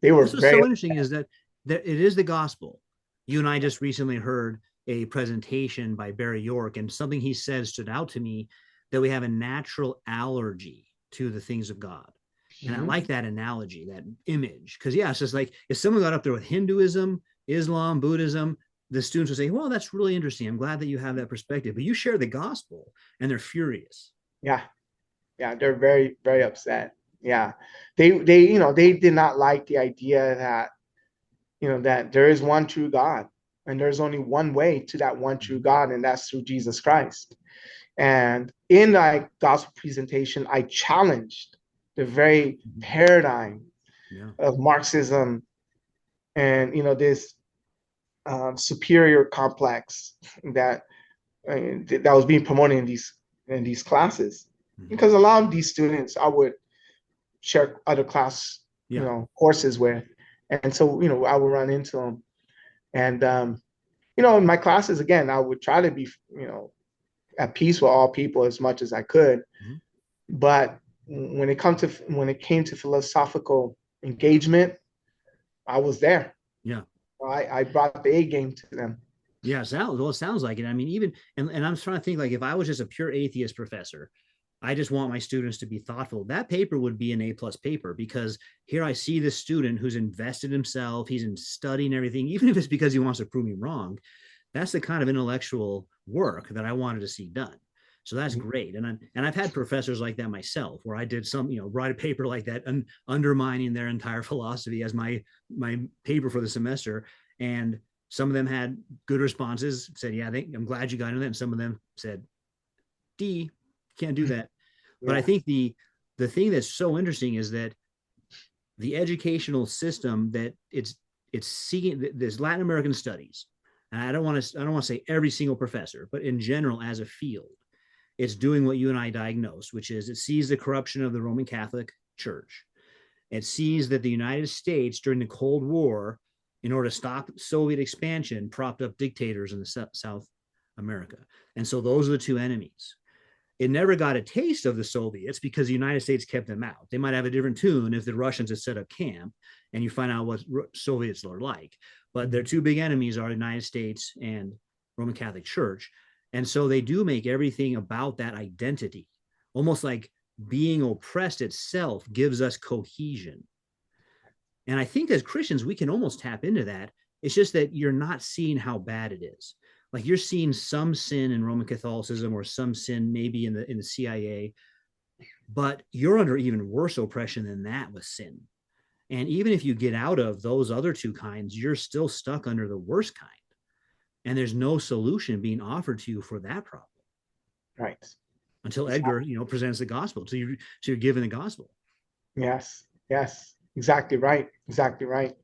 They were This was very so upset. interesting is that it is the gospel. You and I just recently heard a presentation by Barry York, and something he said stood out to me, that we have a natural allergy to the things of God. And I like that analogy, that image, because yeah, it's just like if someone got up there with Hinduism, Islam, Buddhism, the students would say, well, that's really interesting. I'm glad that you have that perspective, but you share the gospel, and they're furious. Yeah. Yeah. They're very, very upset. Yeah. They did not like the idea that, that there is one true God and there's only one way to that one true God, and that's through Jesus Christ. And in my gospel presentation, I challenged the very paradigm Yeah. of Marxism and, this superior complex that that was being promoted in these classes. Mm-hmm. Because a lot of these students I would share other class, Yeah. courses with, and so I would run into them, and in my classes again, I would try to be at peace with all people as much as I could. Mm-hmm. But when it came to philosophical engagement, I was there. Yeah. I brought the A game to them. Yeah, it sounds like it. I mean, even and I'm trying to think like if I was just a pure atheist professor, I just want my students to be thoughtful. That paper would be an A+ paper because here I see this student who's invested himself, he's in studying everything, even if it's because he wants to prove me wrong. That's the kind of intellectual work that I wanted to see done. So that's great. And I've had professors like that myself, where I did some, write a paper like that, undermining their entire philosophy as my paper for the semester. And some of them had good responses, said, yeah, I'm glad you got into that. And some of them said, D, can't do that. But I Yeah. think the thing that's so interesting is that the educational system that it's seeking, there's Latin American studies. And I don't want to say every single professor, but in general, as a field, it's doing what you and I diagnosed, which is it sees the corruption of the Roman Catholic Church. It sees that the United States during the Cold War, in order to stop Soviet expansion, propped up dictators in the South America. And so those are the two enemies. It never got a taste of the Soviets because the United States kept them out. They might have a different tune if the Russians had set up camp and you find out what Soviets are like. But their two big enemies are the United States and Roman Catholic Church. And so they do make everything about that identity, almost like being oppressed itself gives us cohesion. And I think as Christians, we can almost tap into that. It's just that you're not seeing how bad it is. Like you're seeing some sin in Roman Catholicism or some sin maybe in the CIA, but you're under even worse oppression than that with sin. And even if you get out of those other two kinds, you're still stuck under the worst kind. And there's no solution being offered to you for that problem. Right. Until Edgar, Exactly. presents the gospel. So you're given the gospel. Yes. Yes. Exactly right. Exactly right.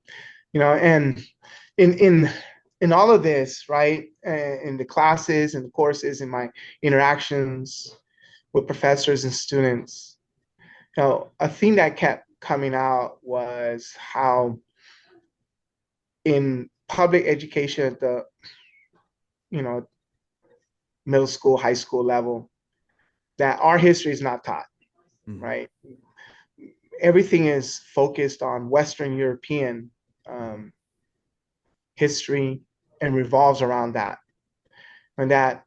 And in all of this, right, in the classes and the courses, in my interactions with professors and students, a thing that kept coming out was how in public education at the you know middle school, high school level, that our history is not taught, Mm-hmm. right? Everything is focused on Western European history and revolves around that. And that,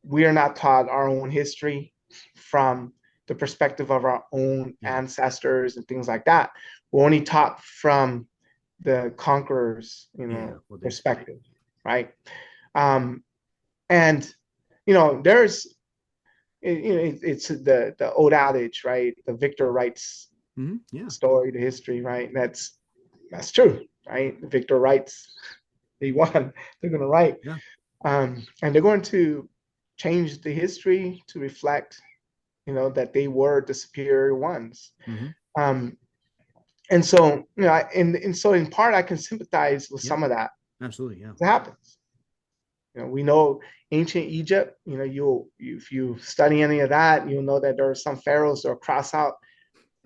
we are not taught our own history from the perspective of our own Yeah. ancestors and things like that. We're only taught from the conqueror's, Yeah. Well, perspective, right? Um, and there's it's the old adage, right? The victor writes mm-hmm. Yeah. story to history, right? That's true, right? The victor writes, they won. They're going to write, Yeah. and they're going to change the history to reflect, that they were the superior ones. Mm-hmm. Um, and so, and so in part, I can sympathize with Yeah. some of that. Absolutely. Yeah. It happens. We know ancient Egypt. If you study any of that, you'll know that there are some pharaohs that cross out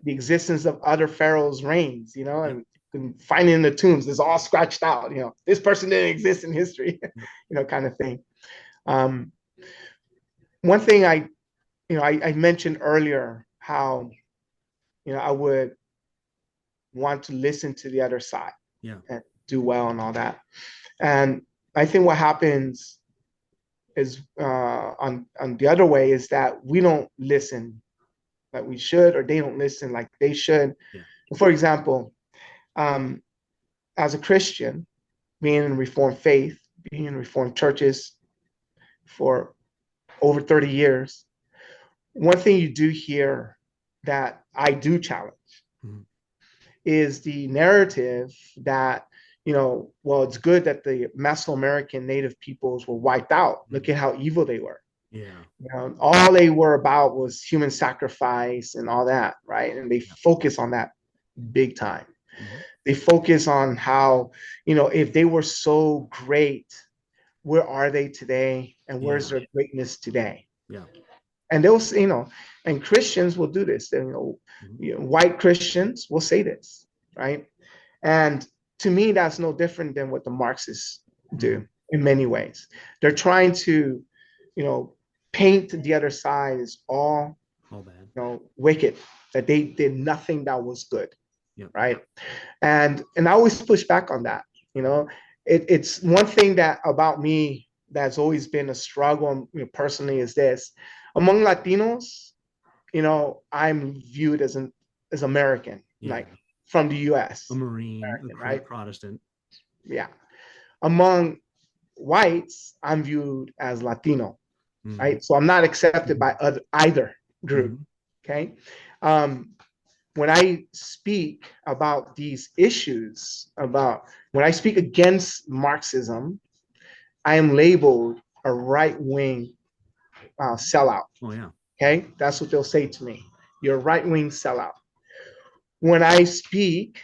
the existence of other pharaohs' reigns. Yep. And you can find it in the tombs. It's all scratched out. This person didn't exist in history. Yep. Kind of thing. One thing I mentioned earlier how I would want to listen to the other side. Yeah. And do well and all that. And I think what happens is on the other way is that we don't listen like we should, or they don't listen like they should. Yeah. For example, as a Christian, being in Reformed faith, being in Reformed churches for over 30 years, one thing you do hear that I do challenge Mhm. is the narrative that, well, it's good that the Mesoamerican native peoples were wiped out. Look at how evil they were. Yeah. All they were about was human sacrifice and all that, right? And they Yeah. focus on that big time. Mhm. They focus on how, if they were so great, where are they today? And where's Yeah. their greatness today? Yeah. And they'll, and Christians will do this. Mhm. White Christians will say this, right? And to me, that's no different than what the Marxists do Mhm. in many ways. They're trying to, you know, paint the other side as all, All bad. wicked, that they did nothing that was good, Yep. right? And I always push back on that. It's one thing that about me that's always been a struggle, personally, is this: among Latinos, I'm viewed as American, Yeah. like from the A U.S. Marine, a American, right? Protestant. Yeah. Among whites, I'm viewed as Latino, Mhm. right? So I'm not accepted by Mhm. either group. Mhm. Okay. Um, when I speak about these issues, about when I speak against Marxism, I am labeled a right wing sellout. Oh yeah. Okay. That's what they'll say to me. You're a right wing sellout. When I speak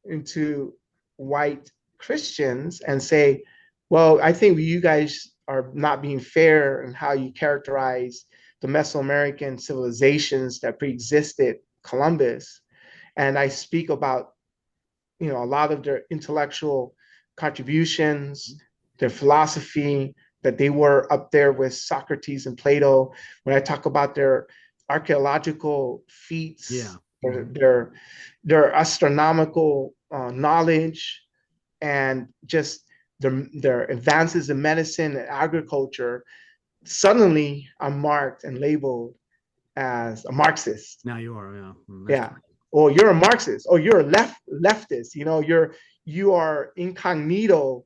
into white Christians and say, well, I think you guys are not being fair in how you characterize the Mesoamerican civilizations that pre-existed Columbus. And I speak about, a lot of their intellectual contributions, their philosophy, that they were up there with Socrates and Plato. When I talk about their archaeological Yeah. feats, their Mhm. their, their astronomical knowledge, and just their advances in medicine and agriculture, suddenly I'm marked and labeled as a Marxist. Now you are. Yeah. That's Yeah. true. Or you're a Marxist, or you're a leftist. You are incognito,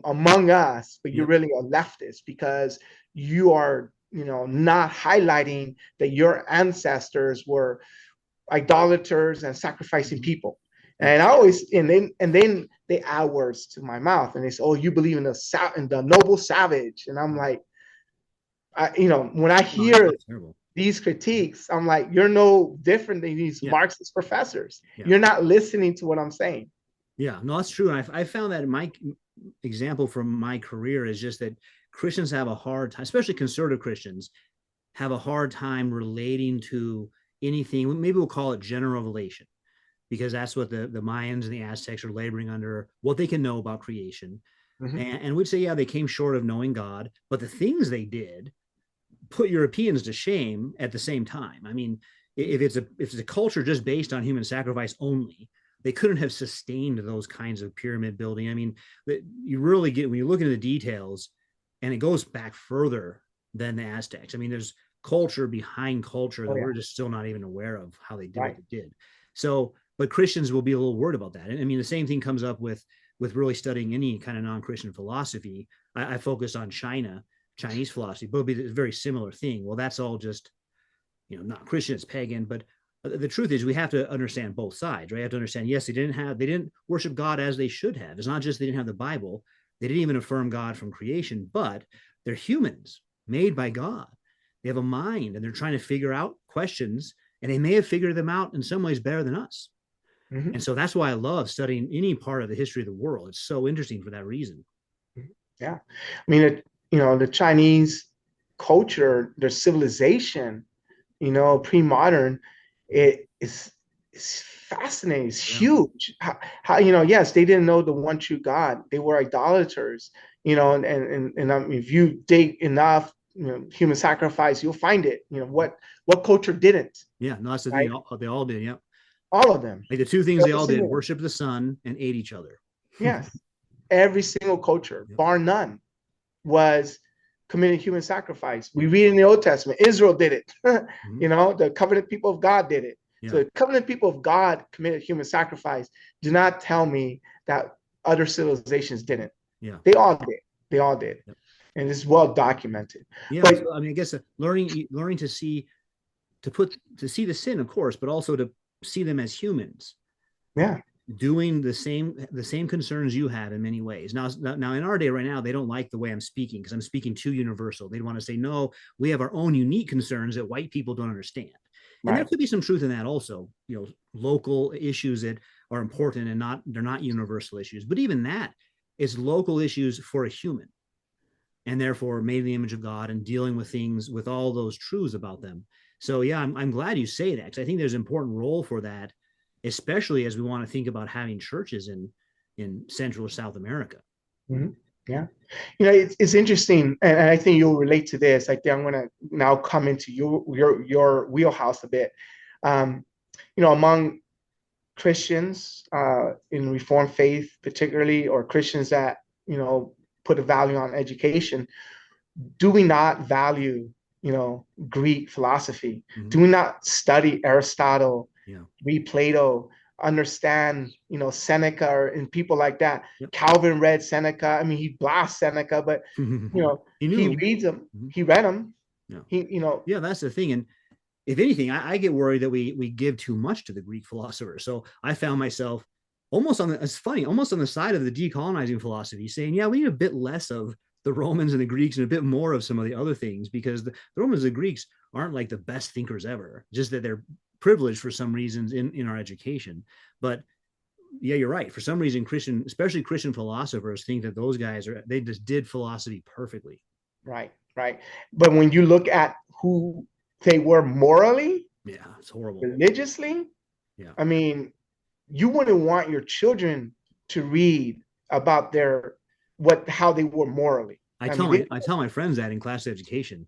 among us, but you're Yep. really a leftist because you are, not highlighting that your ancestors were idolaters and sacrificing Mhm. people. Yeah. And I always and then they add words to my mouth and they say, "Oh, you believe in the noble savage," and I'm Yeah. like, when I No, yeah, hear that's terrible. these critiques, I'm like, you're no different than these Yeah. Marxist professors. Yeah. You're not listening to what I'm saying. Yeah. No, that's true. And I found that in my example from my career is just that Christians have a hard time, especially conservative Christians, have a hard time relating to anything. Maybe we'll call it general revelation, because that's what the Mayans and the Aztecs are laboring under, what they can know about creation. Mhm. And we'd say, yeah, they came short of knowing God, but the things they did put Europeans to shame at the same time. I mean, if it's a culture just based on human sacrifice only, they couldn't have sustained those kinds of pyramid building. I mean, you really get when you look into the details, and it goes back further than the Aztecs. I mean, there's culture behind culture Oh that yeah, we're just still not even aware of how they did what right. they did. So, but Christians will be a little worried about that. And I mean, the same thing comes up with really studying any kind of non-Christian philosophy. I focus on Chinese philosophy, but it'll be a very similar thing. Well, that's all just, not Christian, it's pagan. But the truth is, we have to understand both sides, right? You have to understand, yes, they didn't worship God as they should have. It's not just they didn't have the Bible, they didn't even affirm God from creation, but they're humans made by God. They have a mind and they're trying to figure out questions, and they may have figured them out in some ways better than us. Mhm. And so that's why I love studying any part of the history of the world. It's so interesting for that reason. Yeah, I mean, the Chinese culture, their civilization, pre-modern, it's fascinating. It's Yeah. huge. How yes, they didn't know the one true God. They were idolaters. And I mean, if you dig enough, human sacrifice, you'll find it. What culture didn't, Yeah. No, that's the thing. right? They all did. Yeah. All of them. Like the two things they Every all did: single, worship the sun and ate each other. yes, every single culture, Yep. bar none, was committed human sacrifice. We Yep. read in the Old Testament, Israel did it. Mhm. The covenant people of God did it. So Yeah. the covenant people of God committed human sacrifice. Do not tell me that other civilizations didn't. Yeah. They all did. They all did. Yep. And it's well documented. Yeah. But So I mean, I guess learning to see the sin, of course, but also to see them as humans yeah, doing the same concerns you have in many ways. Now in our day right now, they don't like the way I'm speaking because I'm speaking too universal. They'd want to say, no, we have our own unique concerns that white people don't understand. And there right. could be some truth in that also, local issues that are important and they're not universal issues. But even that is local issues for a human and therefore made in the image of God and dealing with things with all those truths about them. So yeah, I'm glad you say that because I think there's an important role for that, especially as we want to think about having churches in Central or South America. Mm-hmm. Yeah. It's interesting, and I think you'll relate to this. I think I'm going to now come into your wheelhouse a bit. Among Christians in Reformed faith, particularly, or Christians that put a value on education, do we not value Greek philosophy? Mm-hmm. Do we not study Aristotle, Yeah. read Plato, understand Seneca and people like that? Yep. Calvin read Seneca. I mean, he blasts Seneca, but he reads them. Mm-hmm. He read them. Yeah. Yeah, that's the thing. And if anything, I get worried that we give too much to the Greek philosophers. So I found myself almost on the side of the decolonizing philosophy, saying, yeah, we need a bit less of the Romans and the Greeks and a bit more of some of the other things, because the Romans and the Greeks aren't like the best thinkers ever, just that they're privileged for some reasons in our education. But yeah, you're right. For some reason, especially Christian philosophers think that those guys they just did philosophy perfectly. Right. But when you look at who they were morally, yeah, it's horrible. Religiously, yeah. I mean, you wouldn't want your children to read about how they were morally. I tell my friends that in class education.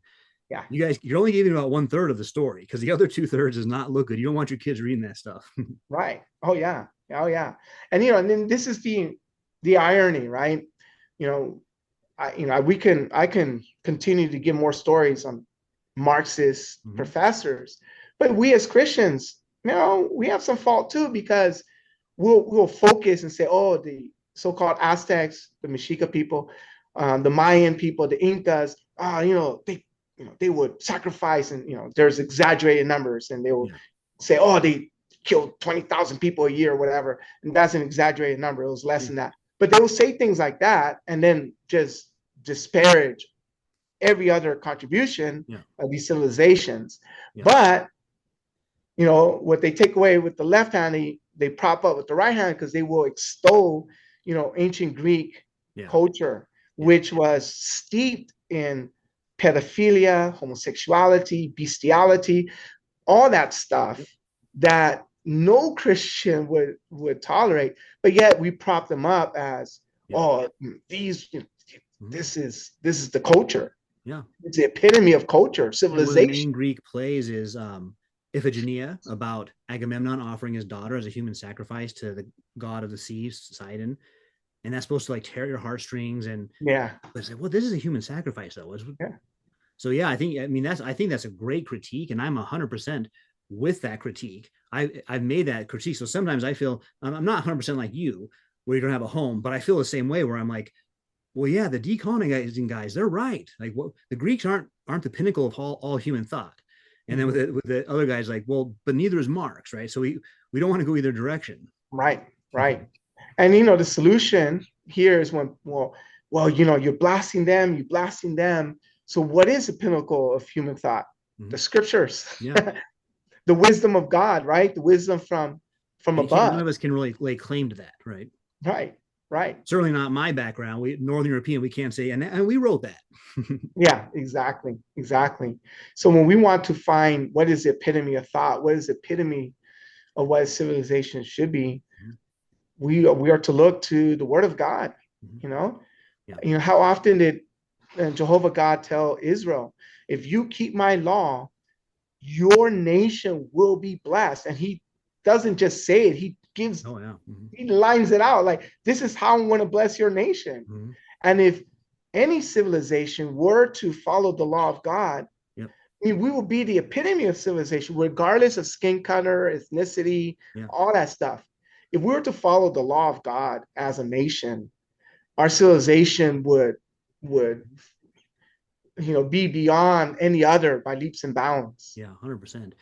Yeah. You're only giving about 1/3 of the story because the other 2/3 does not look good. You don't want your kids reading that stuff. Right. Oh yeah. And and then this is the irony, right? I can continue to give more stories on Marxist mm-hmm. professors, but we as Christians, we have some fault too, because we'll focus and say, oh, the so-called Aztecs, the Mexica people, the Mayan people, the Incas, they would sacrifice, and there's exaggerated numbers, and they will say, oh, they killed 20,000 people a year or whatever, and that's an exaggerated number. It was less than that, but they will say things like that and then just disparage every other contribution of these civilizations. But what they take away with the left hand, they prop up with the right hand, because they will extol ancient Greek culture, which was steeped in pedophilia, homosexuality, bestiality, all that stuff that no Christian would tolerate. But yet we prop them up as this is the culture. Yeah, it's the epitome of culture, civilization. One of the main Greek plays is Iphigenia, about Agamemnon offering his daughter as a human sacrifice to the god of the sea, Poseidon, and that's supposed to like tear your heartstrings. And it's like, well, this is a human sacrifice, though. So yeah, I think that's a great critique, and I'm 100% with that critique. I've made that critique. So sometimes I feel I'm not 100% like you, where you don't have a home, but I feel the same way, where I'm like, well, yeah, the decolonizing guys, they're right. Like, what, the Greeks aren't the pinnacle of all human thought. And then with the other guys, like, well, but neither is Marx, right? So we don't want to go either direction. Right. And the solution here is when, you're blasting them. So what is the pinnacle of human thought? Mm-hmm. The scriptures. Yeah. The wisdom of God, right? The wisdom from above. None of us can really lay claim to that, right? Right. Certainly not my background. Northern European, we can't say, and we wrote that. Yeah, exactly. So when we want to find what is the epitome of thought, what is the epitome of what civilization should be, we are to look to the Word of God. How often did Jehovah God tell Israel, if you keep my law, your nation will be blessed? And he doesn't just say it, he gives he lines it out, like, this is how I'm going to bless your nation. And if any civilization were to follow the law of God, we will be the epitome of civilization, regardless of skin color, ethnicity, all that stuff. if we were to follow the law of God as a nation, our civilization would be beyond any other by leaps and bounds. Yeah, 100%.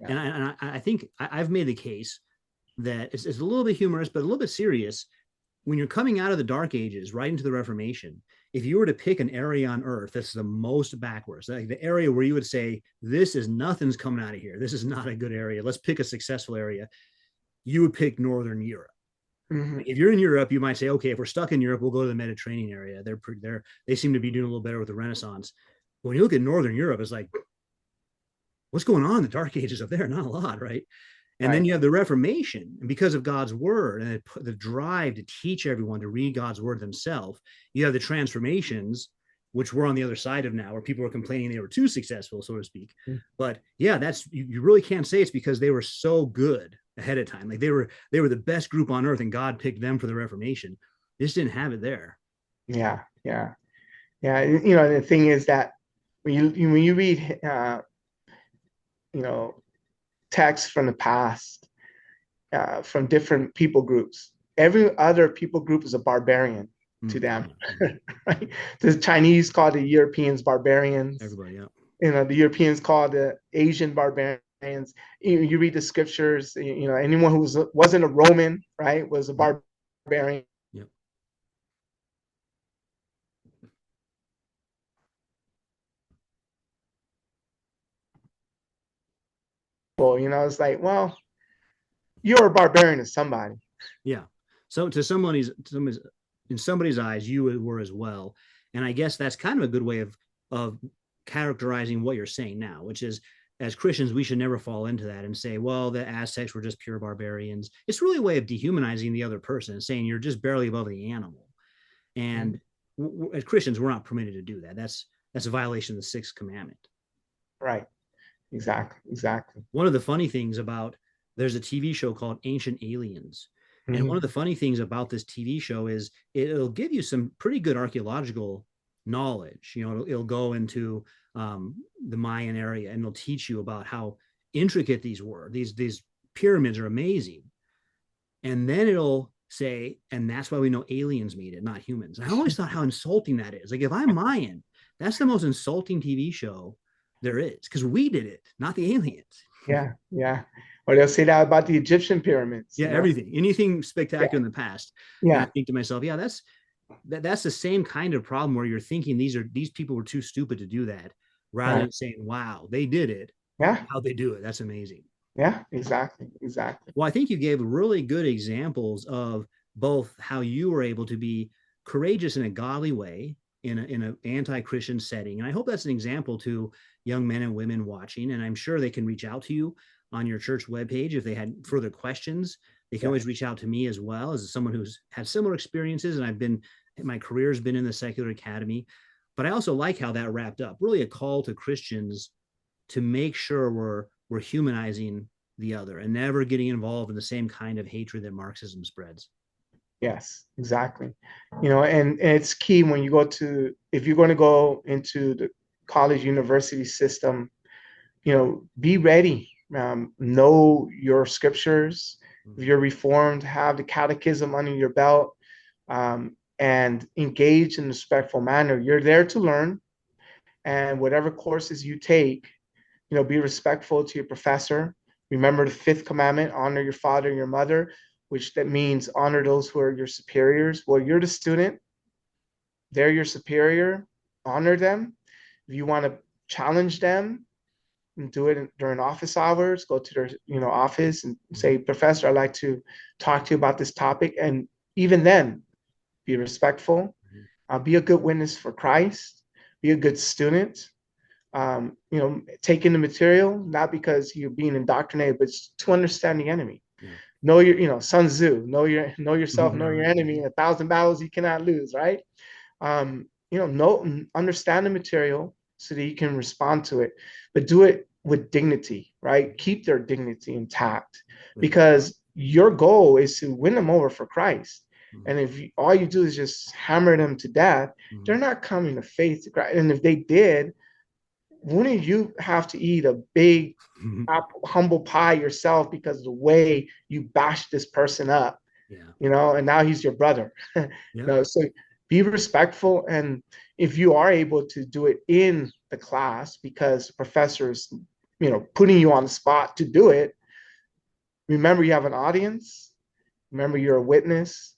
Yeah. And I think I've made the case that it's a little bit humorous, but a little bit serious. When you're coming out of the Dark Ages, right into the Reformation, if you were to pick an area on Earth that's the most backwards, like the area where you would say, this is nothing's coming out of here, this is not a good area, let's pick a successful area, you would pick Northern Europe. Mm-hmm. If you're in Europe, you might say, okay, if we're stuck in Europe, we'll go to the Mediterranean area. They seem to be doing a little better with the Renaissance. But when you look at Northern Europe, it's like, what's going on in the Dark Ages up there? Not a lot, right? And then Right. you have the Reformation, and because of God's word and the drive to teach everyone to read God's word themselves, you have the transformations, which we're on the other side of now, where people are complaining they were too successful, so to speak. But yeah, that's you really can't say it's because they were so good ahead of time. Like they were the best group on earth, and God picked them for the Reformation. They just didn't have it there. Yeah, yeah, yeah. The thing is that when you read you know texts from the past, from different people groups, every other people group is a barbarian to them. Right? The Chinese call the Europeans barbarians. Everybody, yeah. The Europeans call the Asian barbarians. You read the scriptures. Anyone who wasn't a Roman, right, was a barbarian. Yep. Well, it's like, well, you're a barbarian to somebody. Yeah. So in somebody's eyes, you were as well. And I guess that's kind of a good way of characterizing what you're saying now, which is as Christians, we should never fall into that and say, well, the Aztecs were just pure barbarians. It's really a way of dehumanizing the other person and saying you're just barely above the animal. And as Christians, we're not permitted to do that. That's a violation of the sixth commandment. Right. Exactly. One of the funny things about there's a TV show called Ancient Aliens. And one Mm-hmm. of the funny things about this TV show is it'll give you some pretty good archaeological knowledge. It'll go into the Mayan area and it'll teach you about how intricate these were. These pyramids are amazing. And then it'll say, and that's why we know aliens made it, not humans. And I always thought how insulting that is. Like if I'm Mayan, that's the most insulting TV show there is because we did it, not the aliens. Yeah, yeah. Or they'll say that about the Egyptian pyramids. Yeah, everything, anything spectacular in the past. And I Yeah, think to myself, yeah, that's the same kind of problem where you're thinking these people were too stupid to do that, rather right. than saying, wow, they did it. Yeah, How they do it, that's amazing. yeah. Exactly. Well, I think you gave really good examples of both how you were able to be courageous in a godly way in an anti-Christian setting. And I hope that's an example to young men and women watching. And I'm sure they can reach out to you on your church webpage if they had further questions. They can always reach out to me as well as someone who's had similar experiences. And my career has been in the secular academy. But I also like how that wrapped up. Really a call to Christians to make sure we're humanizing the other and never getting involved in the same kind of hatred that Marxism spreads. Yes, exactly. And it's key when if you're going to go into the college university system, be ready. Know your scriptures. If you're reformed, have the catechism under your belt, and engage in a respectful manner. You're there to learn, and whatever courses you take, be respectful to your professor. Remember the fifth commandment: honor your father and your mother, which that means honor those who are your superiors. Well, you're the student, they're your superior. Honor them. If you want to challenge them, and do it during office hours, go to their office and say, Professor, I'd like to talk to you about this topic. And even then, be respectful, be a good witness for Christ, be a good student. Take in the material, not because you're being indoctrinated, but to understand the enemy. Know Sun Tzu, know yourself, know your enemy. In 1,000 battles you cannot lose, right? Understand the material so that you can respond to it, but do it with dignity, right? Keep their dignity intact, because your goal is to win them over for Christ. And if all you do is just hammer them to death, they're not coming to faith to Christ. And if they did, wouldn't you have to eat a big humble pie yourself because of the way you bashed this person up, Yeah. and now he's your brother. Yep. No, so be respectful. And if you are able to do it in the class because the professor's, putting you on the spot to do it, remember you have an audience, remember you're a witness,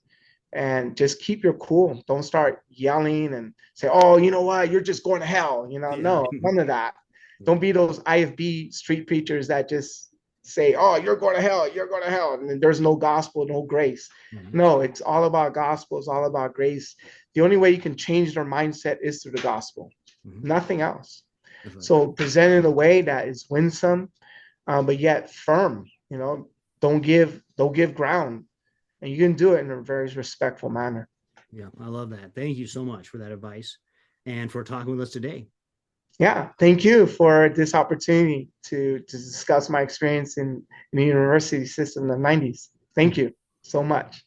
and just keep your cool. Don't start yelling and say, oh, you know what, you're just going to hell. Yeah. No, none of that. Yeah. Don't be those IFB street preachers that just say, oh, you're going to hell, you're going to hell. And then there's no gospel, no grace. Mhm. No, it's all about gospel, it's all about grace. The only way you can change their mindset is through the gospel, Mhm. nothing else. That's right. So present in a way that is winsome, but yet firm. Don't give ground, and you can do it in a very respectful manner. Yeah. I love that. Thank you so much for that advice and for talking with us today. Yeah, thank you for this opportunity to discuss my experience in the university system in the 90s. Thank you so much.